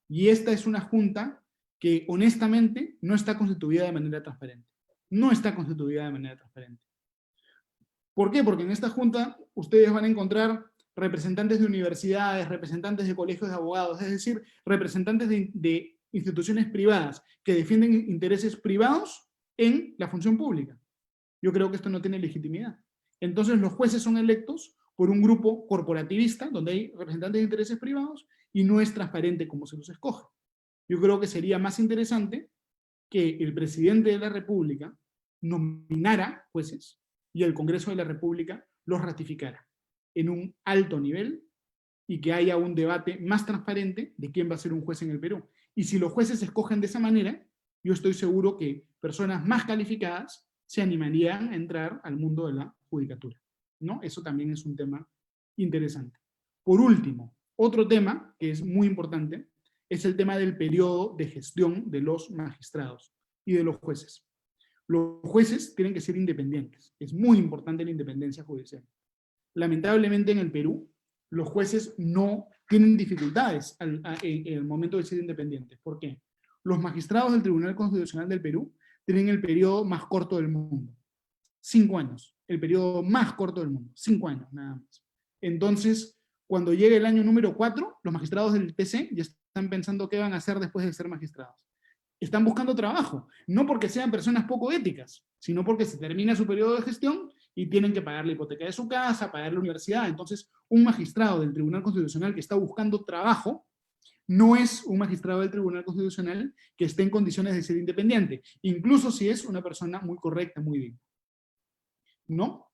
y esta es una junta que honestamente no está constituida de manera transparente. No está constituida de manera transparente. ¿Por qué? Porque en esta junta ustedes van a encontrar representantes de universidades, representantes de colegios de abogados, es decir, representantes de instituciones privadas que defienden intereses privados en la función pública. Yo creo que esto no tiene legitimidad. Entonces los jueces son electos por un grupo corporativista, donde hay representantes de intereses privados, y no es transparente cómo se los escoge. Yo creo que sería más interesante que el presidente de la República nominara jueces y el Congreso de la República los ratificara en un alto nivel, y que haya un debate más transparente de quién va a ser un juez en el Perú. Y si los jueces se escogen de esa manera, yo estoy seguro que personas más calificadas se animarían a entrar al mundo de la judicatura, ¿no? Eso también es un tema interesante. Por último, otro tema que es muy importante es el tema del periodo de gestión de los magistrados y de los jueces. Los jueces tienen que ser independientes. Es muy importante la independencia judicial. Lamentablemente en el Perú, los jueces no tienen dificultades en el momento de ser independientes. ¿Por qué? Los magistrados del Tribunal Constitucional del Perú tienen el periodo más corto del mundo. 5 años. El periodo más corto del mundo. 5 años, nada más. Entonces, cuando llegue el año número 4, los magistrados del TC ya están pensando qué van a hacer después de ser magistrados. Están buscando trabajo, no porque sean personas poco éticas, sino porque se termina su periodo de gestión y tienen que pagar la hipoteca de su casa, pagar la universidad. Entonces, un magistrado del Tribunal Constitucional que está buscando trabajo no es un magistrado del Tribunal Constitucional que esté en condiciones de ser independiente, incluso si es una persona muy correcta, muy digna, ¿no?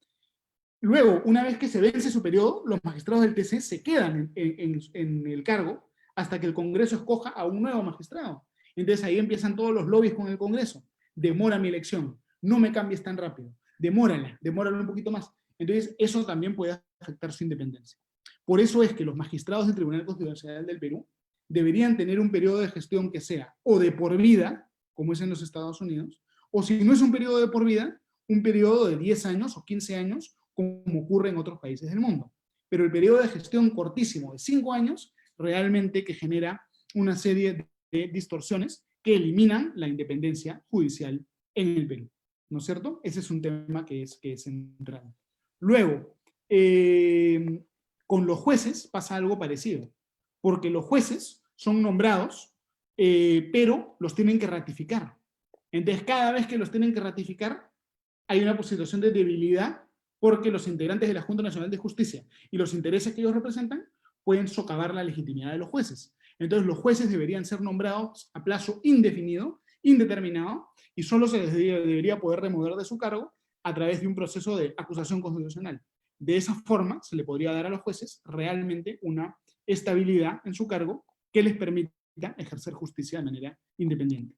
Luego, una vez que se vence su periodo, los magistrados del TC se quedan en el cargo hasta que el Congreso escoja a un nuevo magistrado. Entonces ahí empiezan todos los lobbies con el Congreso. Demora mi elección, no me cambies tan rápido, demórala un poquito más. Entonces eso también puede afectar su independencia. Por eso es que los magistrados del Tribunal Constitucional del Perú deberían tener un periodo de gestión que sea o de por vida, como es en los Estados Unidos, o si no es un periodo de por vida, un periodo de 10 años o 15 años, como ocurre en otros países del mundo. Pero el periodo de gestión cortísimo de 5 años, realmente que genera una serie de distorsiones que eliminan la independencia judicial en el Perú, ¿no es cierto? Ese es un tema que es central. Luego, con los jueces pasa algo parecido, porque los jueces son nombrados, pero los tienen que ratificar. Entonces, cada vez que los tienen que ratificar, hay una situación de debilidad, porque los integrantes de la Junta Nacional de Justicia y los intereses que ellos representan pueden socavar la legitimidad de los jueces. Entonces, los jueces deberían ser nombrados a plazo indefinido, indeterminado, y solo se les debería poder remover de su cargo a través de un proceso de acusación constitucional. De esa forma, se le podría dar a los jueces realmente una estabilidad en su cargo que les permita ejercer justicia de manera independiente.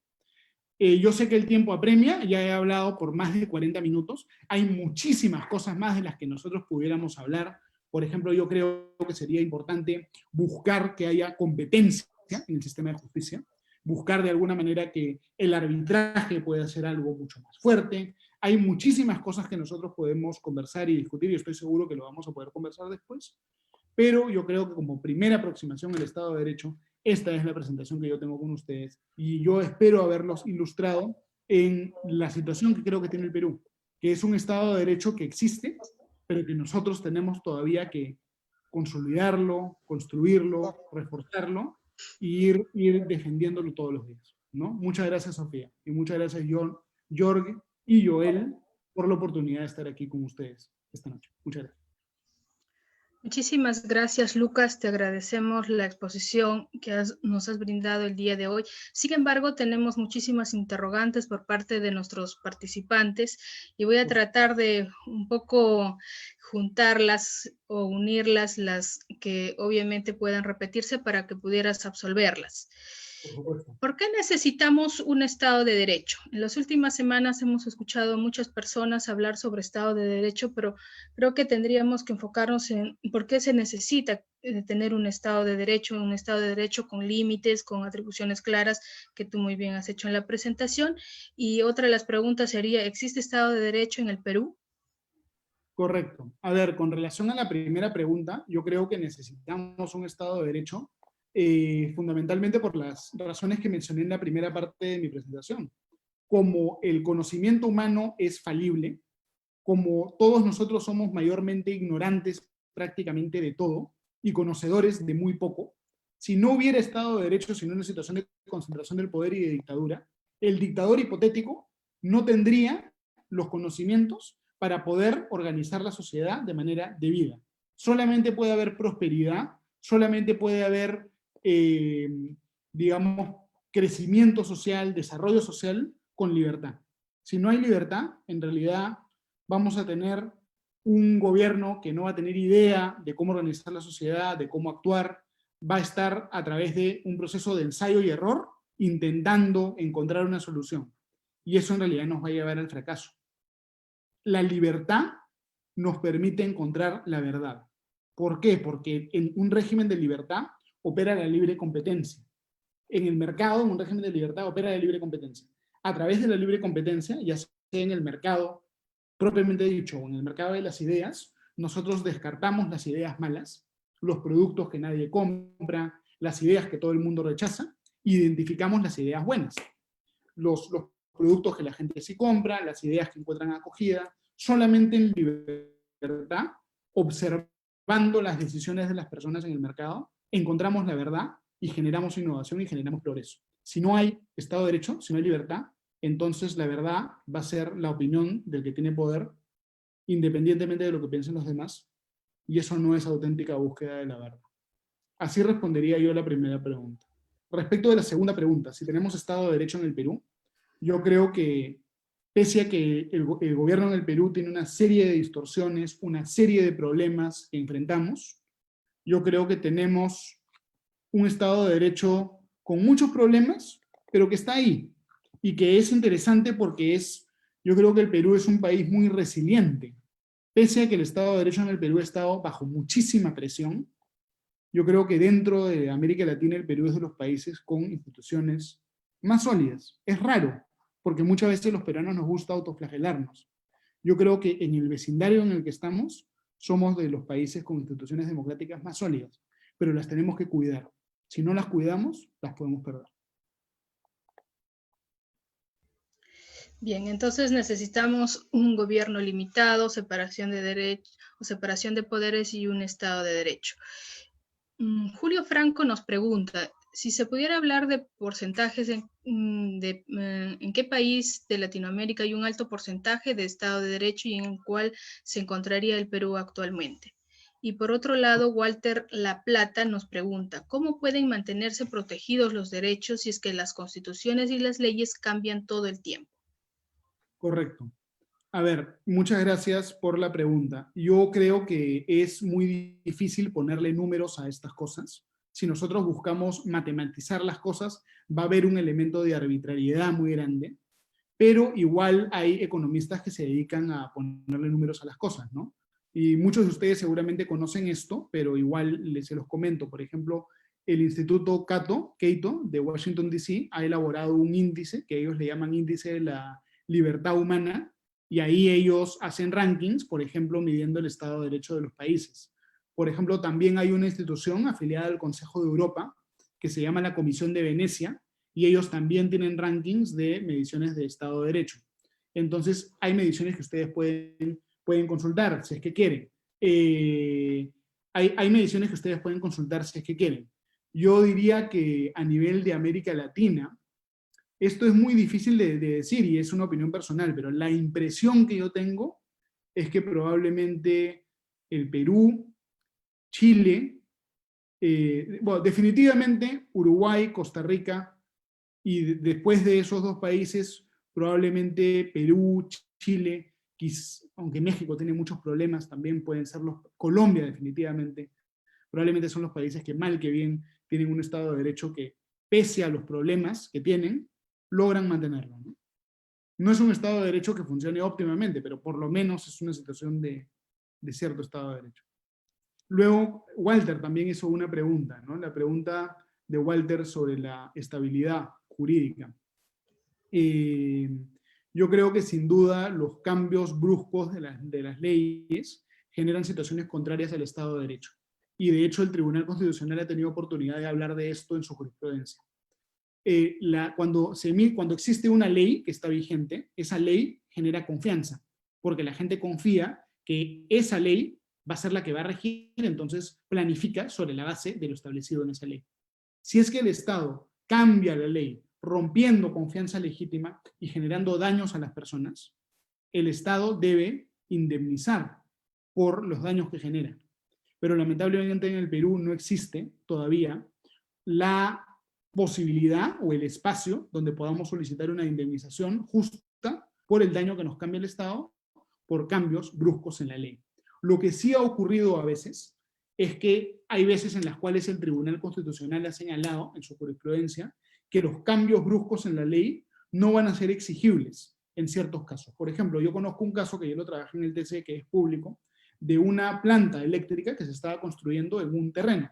Yo sé que el tiempo apremia, ya he hablado por más de 40 minutos, hay muchísimas cosas más de las que nosotros pudiéramos hablar. Por ejemplo, yo creo que sería importante buscar que haya competencia en el sistema de justicia, buscar de alguna manera que el arbitraje pueda ser algo mucho más fuerte. Hay muchísimas cosas que nosotros podemos conversar y discutir, y estoy seguro que lo vamos a poder conversar después, pero yo creo que como primera aproximación al Estado de Derecho, esta es la presentación que yo tengo con ustedes, y yo espero haberlos ilustrado en la situación que creo que tiene el Perú, que es un Estado de Derecho que existe, pero que nosotros tenemos todavía que consolidarlo, construirlo, reforzarlo, y ir defendiéndolo todos los días, ¿no? Muchas gracias, Sofía, y muchas gracias, Jorge y Joel, por la oportunidad de estar aquí con ustedes esta noche. Muchas gracias. Muchísimas gracias, Lucas. Te agradecemos la exposición que nos has brindado el día de hoy. Sin embargo, tenemos muchísimas interrogantes por parte de nuestros participantes y voy a tratar de un poco juntarlas o unirlas, las que obviamente puedan repetirse para que pudieras absolverlas. ¿Por qué necesitamos un Estado de Derecho? En las últimas semanas hemos escuchado a muchas personas hablar sobre Estado de Derecho, pero creo que tendríamos que enfocarnos en por qué se necesita tener un Estado de Derecho con límites, con atribuciones claras, que tú muy bien has hecho en la presentación. Y otra de las preguntas sería, ¿existe Estado de Derecho en el Perú? Correcto. A ver, con relación a la primera pregunta, yo creo que necesitamos un Estado de Derecho, fundamentalmente por las razones que mencioné en la primera parte de mi presentación. Como el conocimiento humano es falible, como todos nosotros somos mayormente ignorantes prácticamente de todo y conocedores de muy poco, si no hubiera Estado de Derecho, sino una situación de concentración del poder y de dictadura, el dictador hipotético no tendría los conocimientos para poder organizar la sociedad de manera debida. Solamente puede haber prosperidad, solamente puede haber digamos, crecimiento social, desarrollo social con libertad. Si no hay libertad, en realidad vamos a tener un gobierno que no va a tener idea de cómo organizar la sociedad, de cómo actuar, va a estar a través de un proceso de ensayo y error, intentando encontrar una solución. Y eso en realidad nos va a llevar al fracaso. La libertad nos permite encontrar la verdad. ¿Por qué? Porque en un régimen de libertad opera la libre competencia. En el mercado, en un régimen de libertad, opera la libre competencia. A través de la libre competencia, ya sea en el mercado propiamente dicho, o en el mercado de las ideas, nosotros descartamos las ideas malas, los productos que nadie compra, las ideas que todo el mundo rechaza, identificamos las ideas buenas. Los productos que la gente sí compra, las ideas que encuentran acogida, solamente en libertad, observando las decisiones de las personas en el mercado, encontramos la verdad y generamos innovación y generamos progreso. Si no hay Estado de Derecho, si no hay libertad, entonces la verdad va a ser la opinión del que tiene poder, independientemente de lo que piensen los demás, y eso no es auténtica búsqueda de la verdad. Así respondería yo a la primera pregunta. Respecto de la segunda pregunta, si tenemos Estado de Derecho en el Perú, yo creo que, pese a que el gobierno en el Perú tiene una serie de distorsiones, una serie de problemas que enfrentamos, yo creo que tenemos un Estado de Derecho con muchos problemas, pero que está ahí, y que es interesante porque yo creo que el Perú es un país muy resiliente. Pese a que el Estado de Derecho en el Perú ha estado bajo muchísima presión, yo creo que dentro de América Latina el Perú es de los países con instituciones más sólidas. Es raro, porque muchas veces los peruanos nos gusta autoflagelarnos. Yo creo que en el vecindario en el que estamos, somos de los países con instituciones democráticas más sólidas, pero las tenemos que cuidar. Si no las cuidamos, las podemos perder. Bien, entonces necesitamos un gobierno limitado, separación de poderes y un Estado de Derecho. Julio Franco nos pregunta, si se pudiera hablar de porcentajes, ¿en qué país de Latinoamérica hay un alto porcentaje de Estado de Derecho y en cuál se encontraría el Perú actualmente? Y por otro lado, Walter La Plata nos pregunta, ¿cómo pueden mantenerse protegidos los derechos si es que las constituciones y las leyes cambian todo el tiempo? Correcto. A ver, muchas gracias por la pregunta. Yo creo que es muy difícil ponerle números a estas cosas. Si nosotros buscamos matematizar las cosas, va a haber un elemento de arbitrariedad muy grande, pero igual hay economistas que se dedican a ponerle números a las cosas, ¿no? Y muchos de ustedes seguramente conocen esto, pero igual se los comento. Por ejemplo, el Instituto Cato de Washington, D.C., ha elaborado un índice que ellos le llaman índice de la libertad humana, y ahí ellos hacen rankings, por ejemplo, midiendo el Estado de Derecho de los países. Por ejemplo, también hay una institución afiliada al Consejo de Europa, que se llama la Comisión de Venecia, y ellos también tienen rankings de mediciones de Estado de Derecho. Entonces, hay mediciones que ustedes pueden consultar, si es que quieren. Hay mediciones que ustedes pueden consultar si es que quieren. Yo diría que a nivel de América Latina, esto es muy difícil de decir y es una opinión personal, pero la impresión que yo tengo es que probablemente el Perú, Chile, bueno, definitivamente Uruguay, Costa Rica, y después de esos dos países, probablemente Perú, Chile, aunque México tiene muchos problemas, también pueden ser Colombia definitivamente, probablemente son los países que mal que bien tienen un Estado de Derecho que, pese a los problemas que tienen, logran mantenerlo, ¿no? No es un Estado de Derecho que funcione óptimamente, pero por lo menos es una situación de cierto Estado de Derecho. Luego, Walter también hizo una pregunta, ¿no? La pregunta de Walter sobre la estabilidad jurídica. Yo creo que sin duda los cambios bruscos de las leyes generan situaciones contrarias al Estado de Derecho. Y de hecho el Tribunal Constitucional ha tenido oportunidad de hablar de esto en su jurisprudencia. Cuando existe una ley que está vigente, esa ley genera confianza, porque la gente confía que esa ley va a ser la que va a regir, entonces planifica sobre la base de lo establecido en esa ley. Si es que el Estado cambia la ley, rompiendo confianza legítima y generando daños a las personas, el Estado debe indemnizar por los daños que genera. Pero lamentablemente en el Perú no existe todavía la posibilidad o el espacio donde podamos solicitar una indemnización justa por el daño que nos cambia el Estado por cambios bruscos en la ley. Lo que sí ha ocurrido a veces es que hay veces en las cuales el Tribunal Constitucional ha señalado en su jurisprudencia que los cambios bruscos en la ley no van a ser exigibles en ciertos casos. Por ejemplo, yo conozco un caso que yo lo trabajé en el TC, que es público, de una planta eléctrica que se estaba construyendo en un terreno.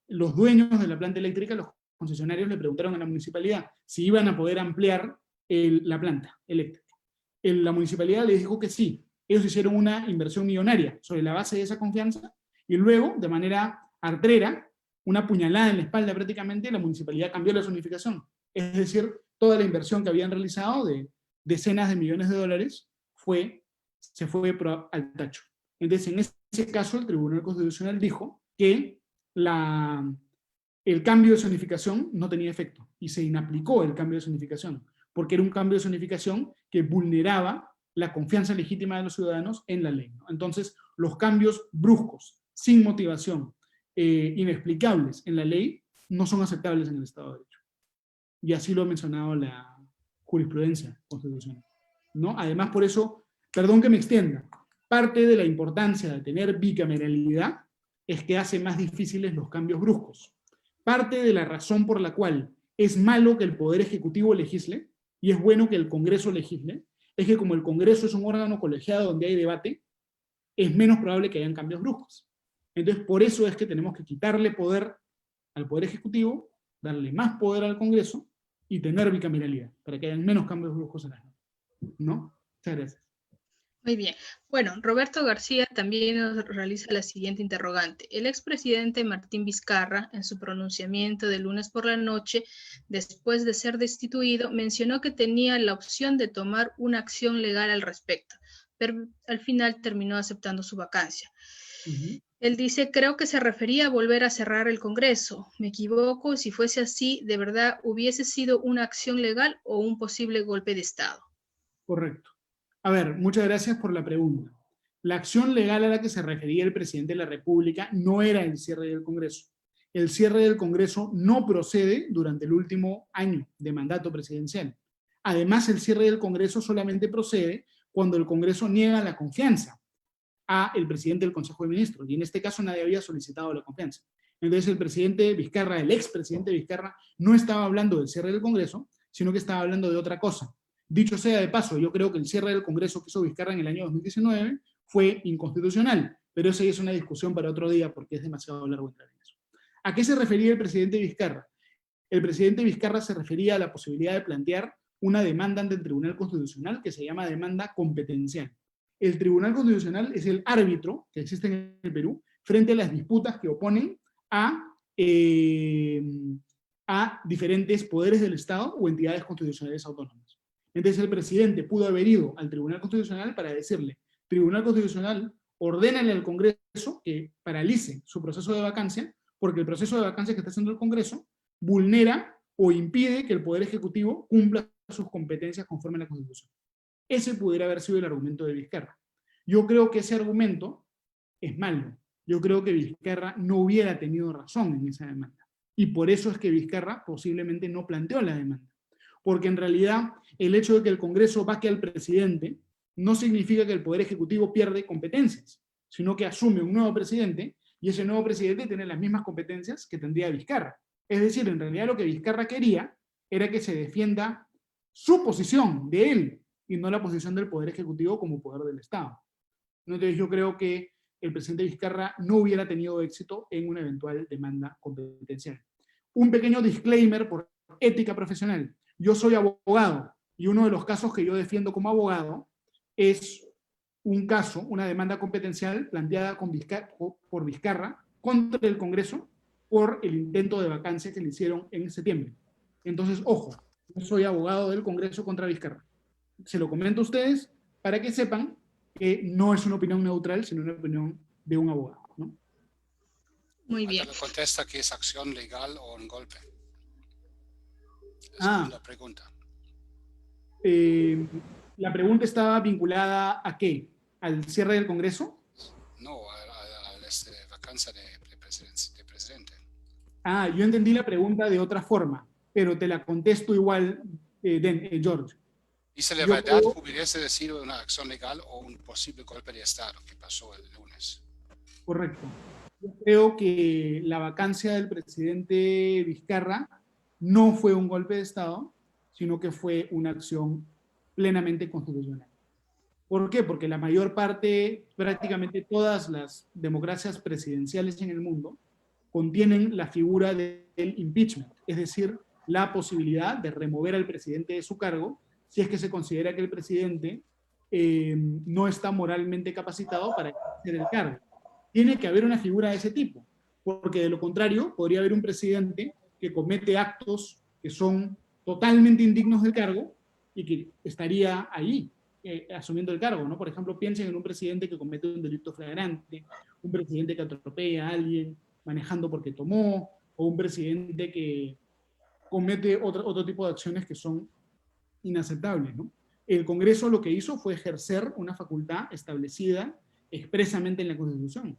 Los dueños de la planta eléctrica, los concesionarios, le preguntaron a la municipalidad si iban a poder ampliar la planta eléctrica. La municipalidad les dijo que sí. Ellos hicieron una inversión millonaria sobre la base de esa confianza y luego, de manera artrera, una puñalada en la espalda prácticamente, la municipalidad cambió la zonificación. Es decir, toda la inversión que habían realizado de decenas de millones de dólares se fue al tacho. Entonces, en ese caso, el Tribunal Constitucional dijo que el cambio de zonificación no tenía efecto y se inaplicó el cambio de zonificación, porque era un cambio de zonificación que vulneraba la confianza legítima de los ciudadanos en la ley, ¿no? Entonces, los cambios bruscos, sin motivación, inexplicables en la ley, no son aceptables en el Estado de Derecho. Y así lo ha mencionado la jurisprudencia constitucional, ¿no? Además, por eso, perdón que me extienda, parte de la importancia de tener bicameralidad es que hace más difíciles los cambios bruscos. Parte de la razón por la cual es malo que el Poder Ejecutivo legisle y es bueno que el Congreso legisle, es que como el Congreso es un órgano colegiado donde hay debate, es menos probable que hayan cambios bruscos. Entonces, por eso es que tenemos que quitarle poder al Poder Ejecutivo, darle más poder al Congreso y tener bicameralidad, para que hayan menos cambios bruscos en las normas. ¿No? Muchas gracias. Muy bien. Bueno, Roberto García también nos realiza la siguiente interrogante. El expresidente Martín Vizcarra, en su pronunciamiento del lunes por la noche, después de ser destituido, mencionó que tenía la opción de tomar una acción legal al respecto, pero al final terminó aceptando su vacancia. Él dice, creo que se refería a volver a cerrar el Congreso. ¿Me equivoco? Si fuese así, ¿de verdad hubiese sido una acción legal o un posible golpe de Estado? Correcto. A ver, muchas gracias por la pregunta. La acción legal a la que se refería el presidente de la República no era el cierre del Congreso. El cierre del Congreso no procede durante el último año de mandato presidencial. Además, el cierre del Congreso solamente procede cuando el Congreso niega la confianza al presidente del Consejo de Ministros, y en este caso nadie había solicitado la confianza. Entonces el presidente Vizcarra, el expresidente Vizcarra, no estaba hablando del cierre del Congreso, sino que estaba hablando de otra cosa. Dicho sea de paso, yo creo que el cierre del Congreso que hizo Vizcarra en el año 2019 fue inconstitucional, pero esa es una discusión para otro día porque es demasiado largo entrar en eso. ¿A qué se refería el presidente Vizcarra? El presidente Vizcarra se refería a la posibilidad de plantear una demanda ante el Tribunal Constitucional que se llama demanda competencial. El Tribunal Constitucional es el árbitro que existe en el Perú frente a las disputas que oponen a diferentes poderes del Estado o entidades constitucionales autónomas. Entonces el presidente pudo haber ido al Tribunal Constitucional para decirle, Tribunal Constitucional, ordénale al Congreso que paralice su proceso de vacancia, porque el proceso de vacancia que está haciendo el Congreso vulnera o impide que el Poder Ejecutivo cumpla sus competencias conforme a la Constitución. Ese pudiera haber sido el argumento de Vizcarra. Yo creo que ese argumento es malo. Yo creo que Vizcarra no hubiera tenido razón en esa demanda. Y por eso es que Vizcarra posiblemente no planteó la demanda. Porque en realidad el hecho de que el Congreso vaque al presidente no significa que el Poder Ejecutivo pierde competencias, sino que asume un nuevo presidente y ese nuevo presidente tiene las mismas competencias que tendría Vizcarra. Es decir, en realidad lo que Vizcarra quería era que se defienda su posición de él y no la posición del Poder Ejecutivo como poder del Estado. Entonces yo creo que el presidente Vizcarra no hubiera tenido éxito en una eventual demanda competencial. Un pequeño disclaimer por ética profesional. Yo soy abogado y uno de los casos que yo defiendo como abogado es un caso, una demanda competencial planteada por Vizcarra contra el Congreso por el intento de vacancia que le hicieron en septiembre. Entonces, ojo, yo soy abogado del Congreso contra Vizcarra. Se lo comento a ustedes para que sepan que no es una opinión neutral, sino una opinión de un abogado, ¿no? Muy bien. Le contesta que es acción legal o un golpe. La segunda pregunta. La pregunta estaba vinculada ¿a qué? ¿Al cierre del Congreso? No, a la vacancia de presidente. Yo entendí la pregunta de otra forma, pero te la contesto igual, George. Dice la verdad, hubiese sido una acción legal o un posible golpe de Estado que pasó el lunes. Correcto. Yo creo que la vacancia del presidente Vizcarra no fue un golpe de Estado, sino que fue una acción plenamente constitucional. ¿Por qué? Porque la mayor parte, prácticamente todas las democracias presidenciales en el mundo contienen la figura del impeachment, es decir, la posibilidad de remover al presidente de su cargo si es que se considera que el presidente no está moralmente capacitado para ejercer el cargo. Tiene que haber una figura de ese tipo, porque de lo contrario podría haber un presidente que comete actos que son totalmente indignos del cargo y que estaría ahí asumiendo el cargo, ¿no? Por ejemplo, piensen en un presidente que comete un delito flagrante, un presidente que atropella a alguien manejando porque tomó, o un presidente que comete otro tipo de acciones que son inaceptables, ¿no? El Congreso lo que hizo fue ejercer una facultad establecida expresamente en la Constitución.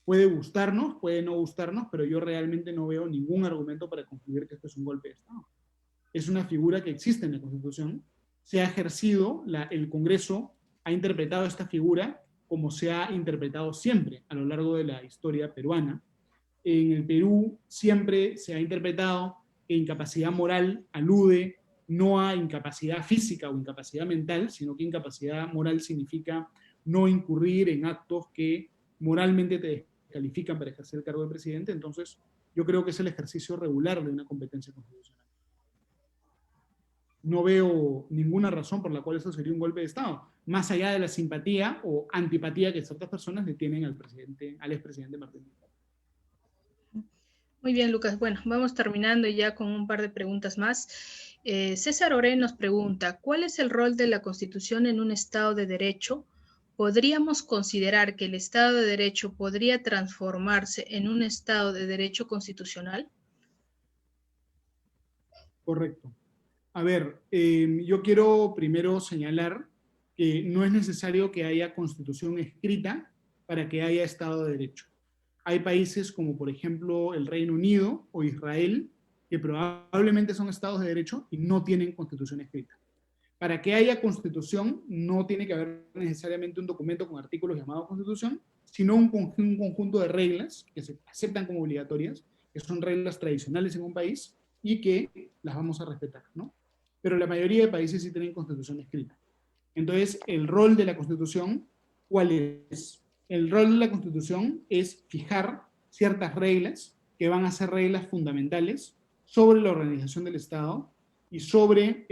Puede gustarnos, puede no gustarnos, pero yo realmente no veo ningún argumento para concluir que esto es un golpe de Estado. Es una figura que existe en la Constitución, se ha ejercido, el Congreso ha interpretado esta figura como se ha interpretado siempre a lo largo de la historia peruana. En el Perú siempre se ha interpretado que incapacidad moral alude no a incapacidad física o incapacidad mental, sino que incapacidad moral significa no incurrir en actos que moralmente te descalifican para ejercer el cargo de presidente. Entonces, yo creo que es el ejercicio regular de una competencia constitucional. No veo ninguna razón por la cual eso sería un golpe de Estado, más allá de la simpatía o antipatía que ciertas personas le tienen al expresidente Martín Vizcarra. Muy bien, Lucas. Bueno, vamos terminando ya con un par de preguntas más. César Orén nos pregunta, ¿cuál es el rol de la Constitución en un Estado de Derecho? ¿Podríamos considerar que el Estado de Derecho podría transformarse en un Estado de Derecho constitucional? Correcto. A ver, yo quiero primero señalar que no es necesario que haya constitución escrita para que haya Estado de Derecho. Hay países como por ejemplo el Reino Unido o Israel que probablemente son estados de derecho y no tienen constitución escrita. Para que haya constitución no tiene que haber necesariamente un documento con artículos llamado constitución, sino un conjunto de reglas que se aceptan como obligatorias, que son reglas tradicionales en un país y que las vamos a respetar, ¿no? Pero la mayoría de países sí tienen constitución escrita. Entonces, el rol de la Constitución, ¿cuál es? El rol de la Constitución es fijar ciertas reglas que van a ser reglas fundamentales sobre la organización del Estado y sobre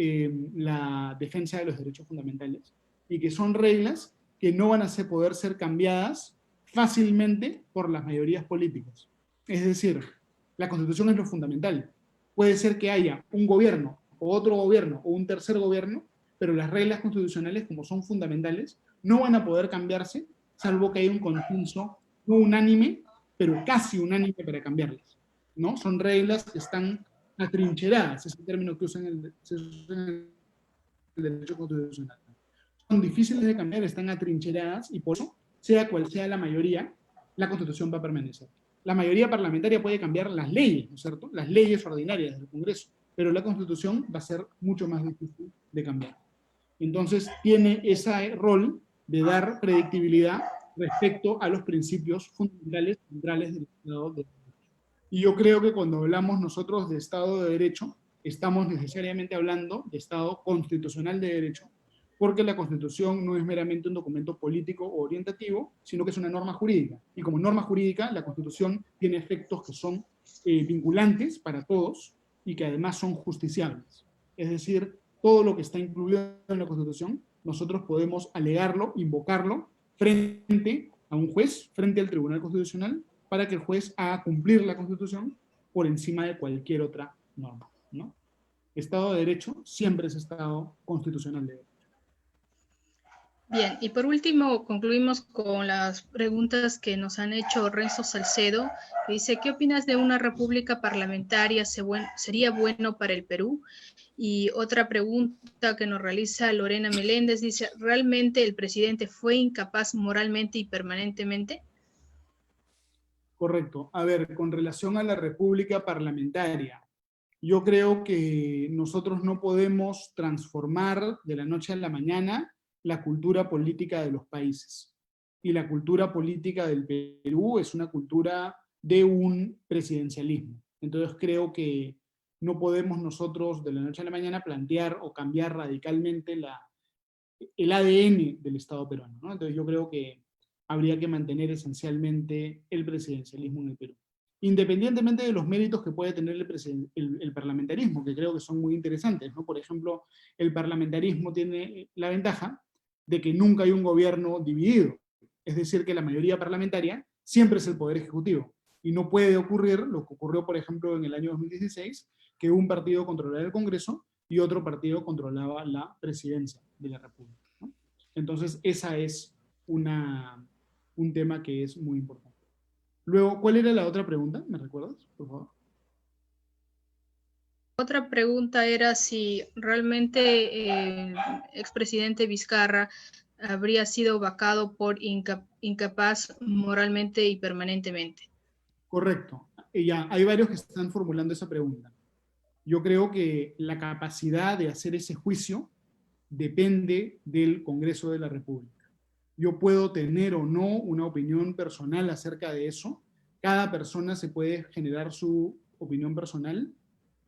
la defensa de los derechos fundamentales, y que son reglas que no van a poder ser cambiadas fácilmente por las mayorías políticas. Es decir, la Constitución es lo fundamental. Puede ser que haya un gobierno, o otro gobierno, o un tercer gobierno, pero las reglas constitucionales, como son fundamentales, no van a poder cambiarse, salvo que haya un consenso no unánime, pero casi unánime para cambiarlas, ¿no? Son reglas que están atrincheradas, es el término que usan en el derecho constitucional. Son difíciles de cambiar, están atrincheradas, y por eso, sea cual sea la mayoría, la Constitución va a permanecer. La mayoría parlamentaria puede cambiar las leyes, ¿no es cierto? Las leyes ordinarias del Congreso, pero la Constitución va a ser mucho más difícil de cambiar. Entonces, tiene ese rol de dar predictibilidad respecto a los principios fundamentales centrales del Estado de Derecho. Y yo creo que cuando hablamos nosotros de Estado de Derecho, estamos necesariamente hablando de Estado constitucional de Derecho, porque la Constitución no es meramente un documento político o orientativo, sino que es una norma jurídica. Y como norma jurídica, la Constitución tiene efectos que son vinculantes para todos y que además son justiciables. Es decir, todo lo que está incluido en la Constitución, nosotros podemos alegarlo, invocarlo, frente a un juez, frente al Tribunal Constitucional, para que el juez haga cumplir la Constitución por encima de cualquier otra norma, ¿no? Estado de Derecho siempre es Estado constitucional de derecho. Bien, y por último concluimos con las preguntas que nos han hecho Renzo Salcedo, que dice, ¿qué opinas de una república parlamentaria? ¿Sería bueno para el Perú? Y otra pregunta que nos realiza Lorena Meléndez dice, ¿realmente el presidente fue incapaz moralmente y permanentemente? Correcto. A ver, con relación a la república parlamentaria, yo creo que nosotros no podemos transformar de la noche a la mañana la cultura política de los países. Y la cultura política del Perú es una cultura de un presidencialismo. Entonces creo que no podemos nosotros de la noche a la mañana plantear o cambiar radicalmente el ADN del Estado peruano, ¿no? Entonces yo creo que habría que mantener esencialmente el presidencialismo en el Perú. Independientemente de los méritos que puede tener el parlamentarismo, que creo que son muy interesantes, ¿no? Por ejemplo, el parlamentarismo tiene la ventaja de que nunca hay un gobierno dividido. Es decir, que la mayoría parlamentaria siempre es el poder ejecutivo. Y no puede ocurrir lo que ocurrió, por ejemplo, en el año 2016, que un partido controlara el Congreso y otro partido controlaba la presidencia de la República, ¿no? Entonces, esa es un tema que es muy importante. Luego, ¿cuál era la otra pregunta? ¿Me recuerdas, por favor? Otra pregunta era si realmente el expresidente Vizcarra habría sido vacado por incapaz moralmente y permanentemente. Correcto. Ya, hay varios que están formulando esa pregunta. Yo creo que la capacidad de hacer ese juicio depende del Congreso de la República. Yo puedo tener o no una opinión personal acerca de eso. Cada persona se puede generar su opinión personal,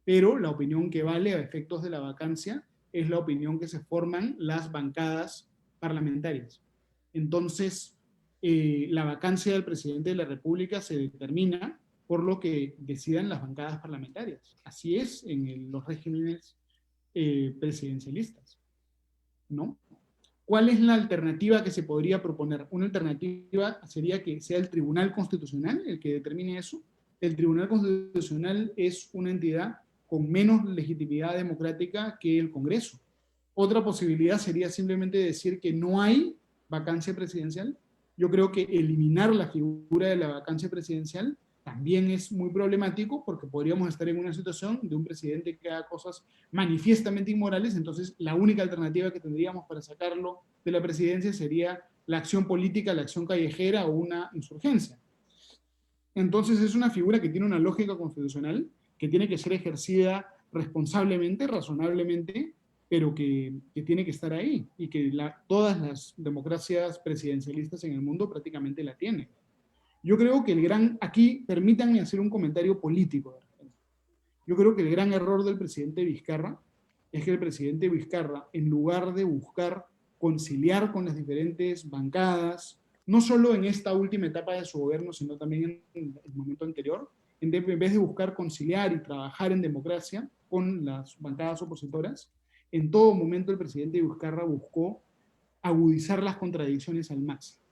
pero la opinión que vale a efectos de la vacancia es la opinión que se forman las bancadas parlamentarias. Entonces, la vacancia del presidente de la República se determina por lo que decidan las bancadas parlamentarias. Así es en los regímenes presidencialistas, ¿no? ¿Cuál es la alternativa que se podría proponer? Una alternativa sería que sea el Tribunal Constitucional el que determine eso. El Tribunal Constitucional es una entidad con menos legitimidad democrática que el Congreso. Otra posibilidad sería simplemente decir que no hay vacancia presidencial. Yo creo que eliminar la figura de la vacancia presidencial también es muy problemático, porque podríamos estar en una situación de un presidente que haga cosas manifiestamente inmorales. Entonces la única alternativa que tendríamos para sacarlo de la presidencia sería la acción política, la acción callejera o una insurgencia. Entonces es una figura que tiene una lógica constitucional, que tiene que ser ejercida responsablemente, razonablemente, pero que tiene que estar ahí, y que todas las democracias presidencialistas en el mundo prácticamente la tienen. Yo creo que aquí permítanme hacer un comentario político. Yo creo que el gran error del presidente Vizcarra es que el presidente Vizcarra, en lugar de buscar conciliar con las diferentes bancadas, no solo en esta última etapa de su gobierno, sino también en el momento anterior, en vez de buscar conciliar y trabajar en democracia con las bancadas opositoras, en todo momento el presidente Vizcarra buscó agudizar las contradicciones al máximo.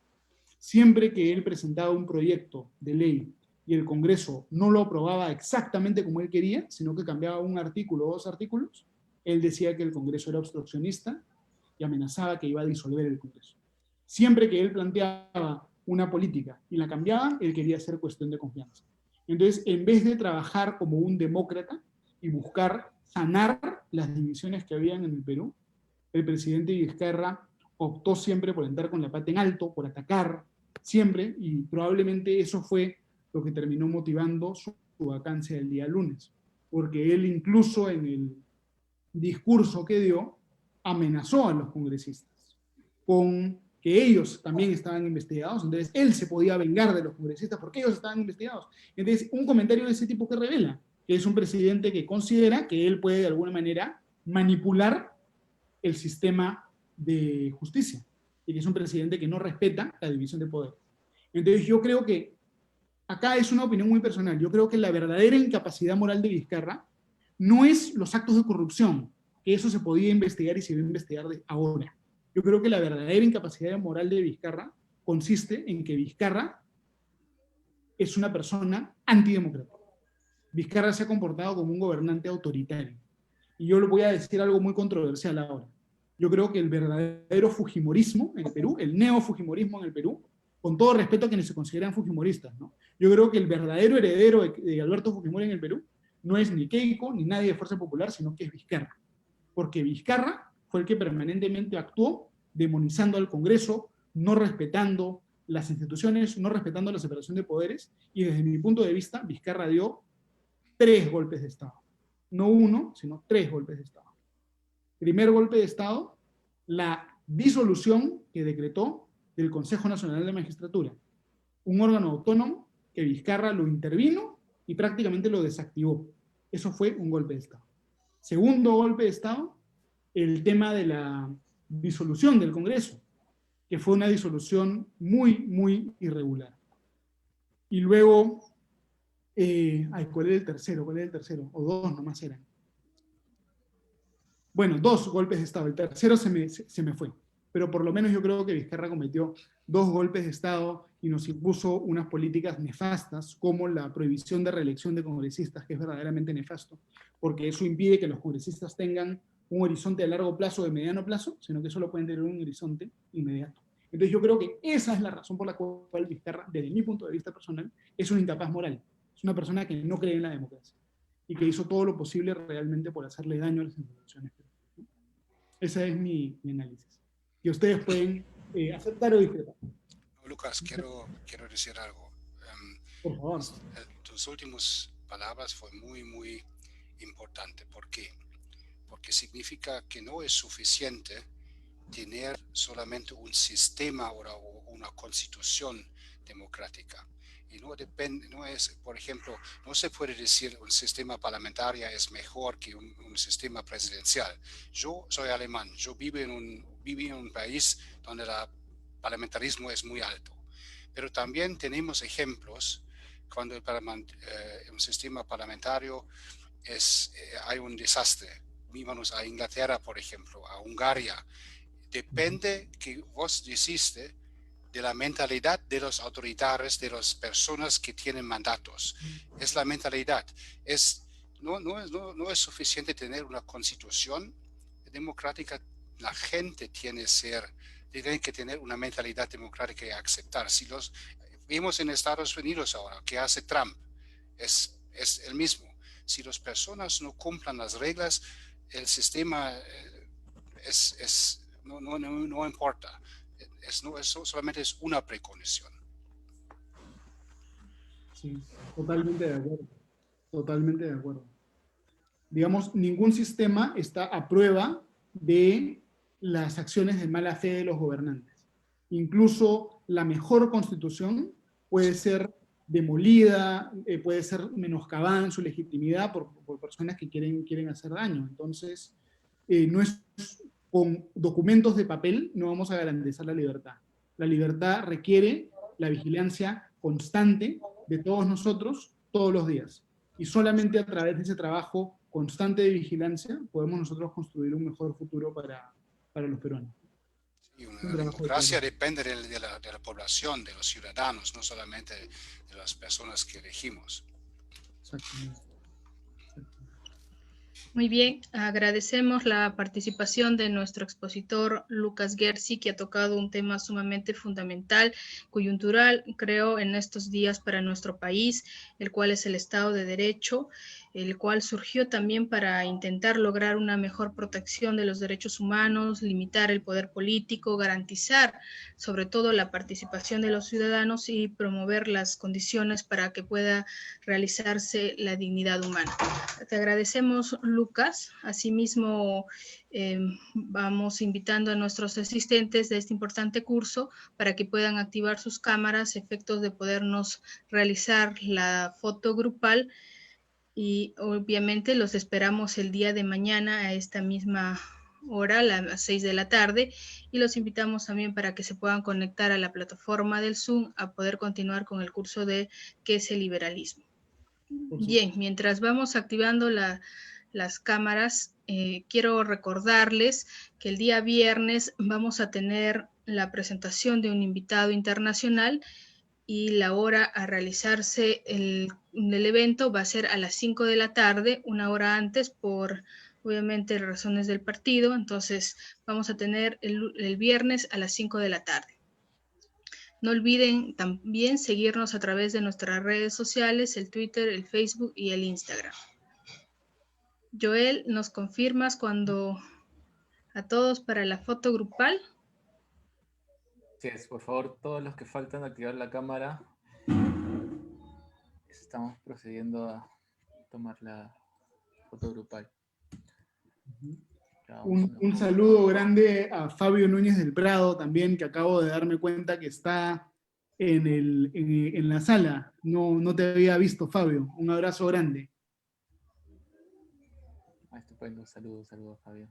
Siempre que él presentaba un proyecto de ley y el Congreso no lo aprobaba exactamente como él quería, sino que cambiaba un artículo o dos artículos, él decía que el Congreso era obstruccionista y amenazaba que iba a disolver el Congreso. Siempre que él planteaba una política y la cambiaba, él quería hacer cuestión de confianza. Entonces, en vez de trabajar como un demócrata y buscar sanar las divisiones que habían en el Perú, el presidente Vizcarra optó siempre por entrar con la pata en alto, por atacar siempre, y probablemente eso fue lo que terminó motivando su vacancia el día lunes, porque él incluso en el discurso que dio amenazó a los congresistas con que ellos también estaban investigados. Entonces él se podía vengar de los congresistas porque ellos estaban investigados. Entonces, un comentario de ese tipo que revela que es un presidente que considera que él puede de alguna manera manipular el sistema de justicia, y que es un presidente que no respeta la división de poder. Entonces yo creo que, acá es una opinión muy personal, yo creo que la verdadera incapacidad moral de Vizcarra no es los actos de corrupción, que eso se podía investigar y se va a investigar ahora. Yo creo que la verdadera incapacidad moral de Vizcarra consiste en que Vizcarra es una persona antidemocrática. Vizcarra se ha comportado como un gobernante autoritario. Y yo le voy a decir algo muy controversial ahora. Yo creo que el verdadero fujimorismo en el Perú, el neo-fujimorismo en el Perú, con todo respeto a quienes se consideran fujimoristas, ¿no? Yo creo que el verdadero heredero de Alberto Fujimori en el Perú no es ni Keiko ni nadie de Fuerza Popular, sino que es Vizcarra. Porque Vizcarra fue el que permanentemente actuó demonizando al Congreso, no respetando las instituciones, no respetando la separación de poderes, y desde mi punto de vista, Vizcarra dio 3 golpes de Estado. No 1, sino 3 golpes de Estado. Primer golpe de Estado, la disolución que decretó del Consejo Nacional de Magistratura, un órgano autónomo que Vizcarra lo intervino y prácticamente lo desactivó. Eso fue un golpe de Estado. Segundo golpe de Estado, el tema de la disolución del Congreso, que fue una disolución muy, muy irregular. Y luego, ¿cuál era el tercero? ¿Cuál era el tercero? O 2 nomás eran. Bueno, 2 golpes de Estado. El tercero se me fue. Pero por lo menos yo creo que Vizcarra cometió 2 golpes de Estado y nos impuso unas políticas nefastas, como la prohibición de reelección de congresistas, que es verdaderamente nefasto, porque eso impide que los congresistas tengan un horizonte a largo plazo o de mediano plazo, sino que solo pueden tener un horizonte inmediato. Entonces yo creo que esa es la razón por la cual Vizcarra, desde mi punto de vista personal, es un incapaz moral. Es una persona que no cree en la democracia y que hizo todo lo posible realmente por hacerle daño a las instituciones. Ese es mi análisis. Y ustedes pueden aceptar o discrepar. Lucas, quiero decir algo. Por favor. Tus últimas palabras fue muy, muy importante. ¿Por qué? Porque significa que no es suficiente tener solamente un sistema o una constitución democrática. Y no depende, no es, por ejemplo, no se puede decir un sistema parlamentario es mejor que un sistema presidencial. Yo soy alemán, yo viví en un país donde el parlamentarismo es muy alto, pero también tenemos ejemplos cuando un sistema parlamentario hay un desastre. Vímonos a Inglaterra, por ejemplo, a Hungría. Depende que vos deciste de la mentalidad de los autoritarios, de las personas que tienen mandatos. Es la mentalidad. No es suficiente tener una constitución democrática. La gente tiene que tener una mentalidad democrática y aceptar. Si vimos en Estados Unidos ahora, ¿qué hace Trump? Es el mismo. Si las personas no cumplan las reglas, el sistema no importa. Eso solamente es una precondición. Sí, totalmente de acuerdo. Totalmente de acuerdo. Digamos, ningún sistema está a prueba de las acciones de mala fe de los gobernantes. Incluso la mejor constitución puede ser demolida, puede ser menoscabada en su legitimidad por personas que quieren hacer daño. Entonces, no es con documentos de papel no vamos a garantizar la libertad. La libertad requiere la vigilancia constante de todos nosotros todos los días. Y solamente a través de ese trabajo constante de vigilancia podemos nosotros construir un mejor futuro para los peruanos. Sí, una democracia depende de la población, de los ciudadanos, no solamente de las personas que elegimos. Exactamente. Muy bien, agradecemos la participación de nuestro expositor Lucas Gersi, que ha tocado un tema sumamente fundamental, coyuntural, creo, en estos días para nuestro país, el cual es el Estado de Derecho, el cual surgió también para intentar lograr una mejor protección de los derechos humanos, limitar el poder político, garantizar sobre todo la participación de los ciudadanos y promover las condiciones para que pueda realizarse la dignidad humana. Te agradecemos, Lucas. Asimismo, vamos invitando a nuestros asistentes de este importante curso para que puedan activar sus cámaras, efectos de podernos realizar la foto grupal, y obviamente los esperamos el día de mañana a esta misma hora, a las 6 de la tarde, y los invitamos también para que se puedan conectar a la plataforma del Zoom a poder continuar con el curso de ¿Qué es el liberalismo? Bien, mientras vamos activando las cámaras, quiero recordarles que el día viernes vamos a tener la presentación de un invitado internacional y la hora a realizarse el evento va a ser a las 5 de la tarde, una hora antes por obviamente razones del partido. Entonces vamos a tener el viernes a las 5 de la tarde. No olviden también seguirnos a través de nuestras redes sociales, el Twitter, el Facebook y el Instagram. Joel, ¿nos confirmas cuando a todos para la foto grupal? Sí, por favor, todos los que faltan activar la cámara. Estamos procediendo a tomar la foto grupal. Un saludo grande a Fabio Núñez del Prado también, que acabo de darme cuenta que está en la sala. No te había visto, Fabio. Un abrazo grande. Estupendo, saludos, Fabio.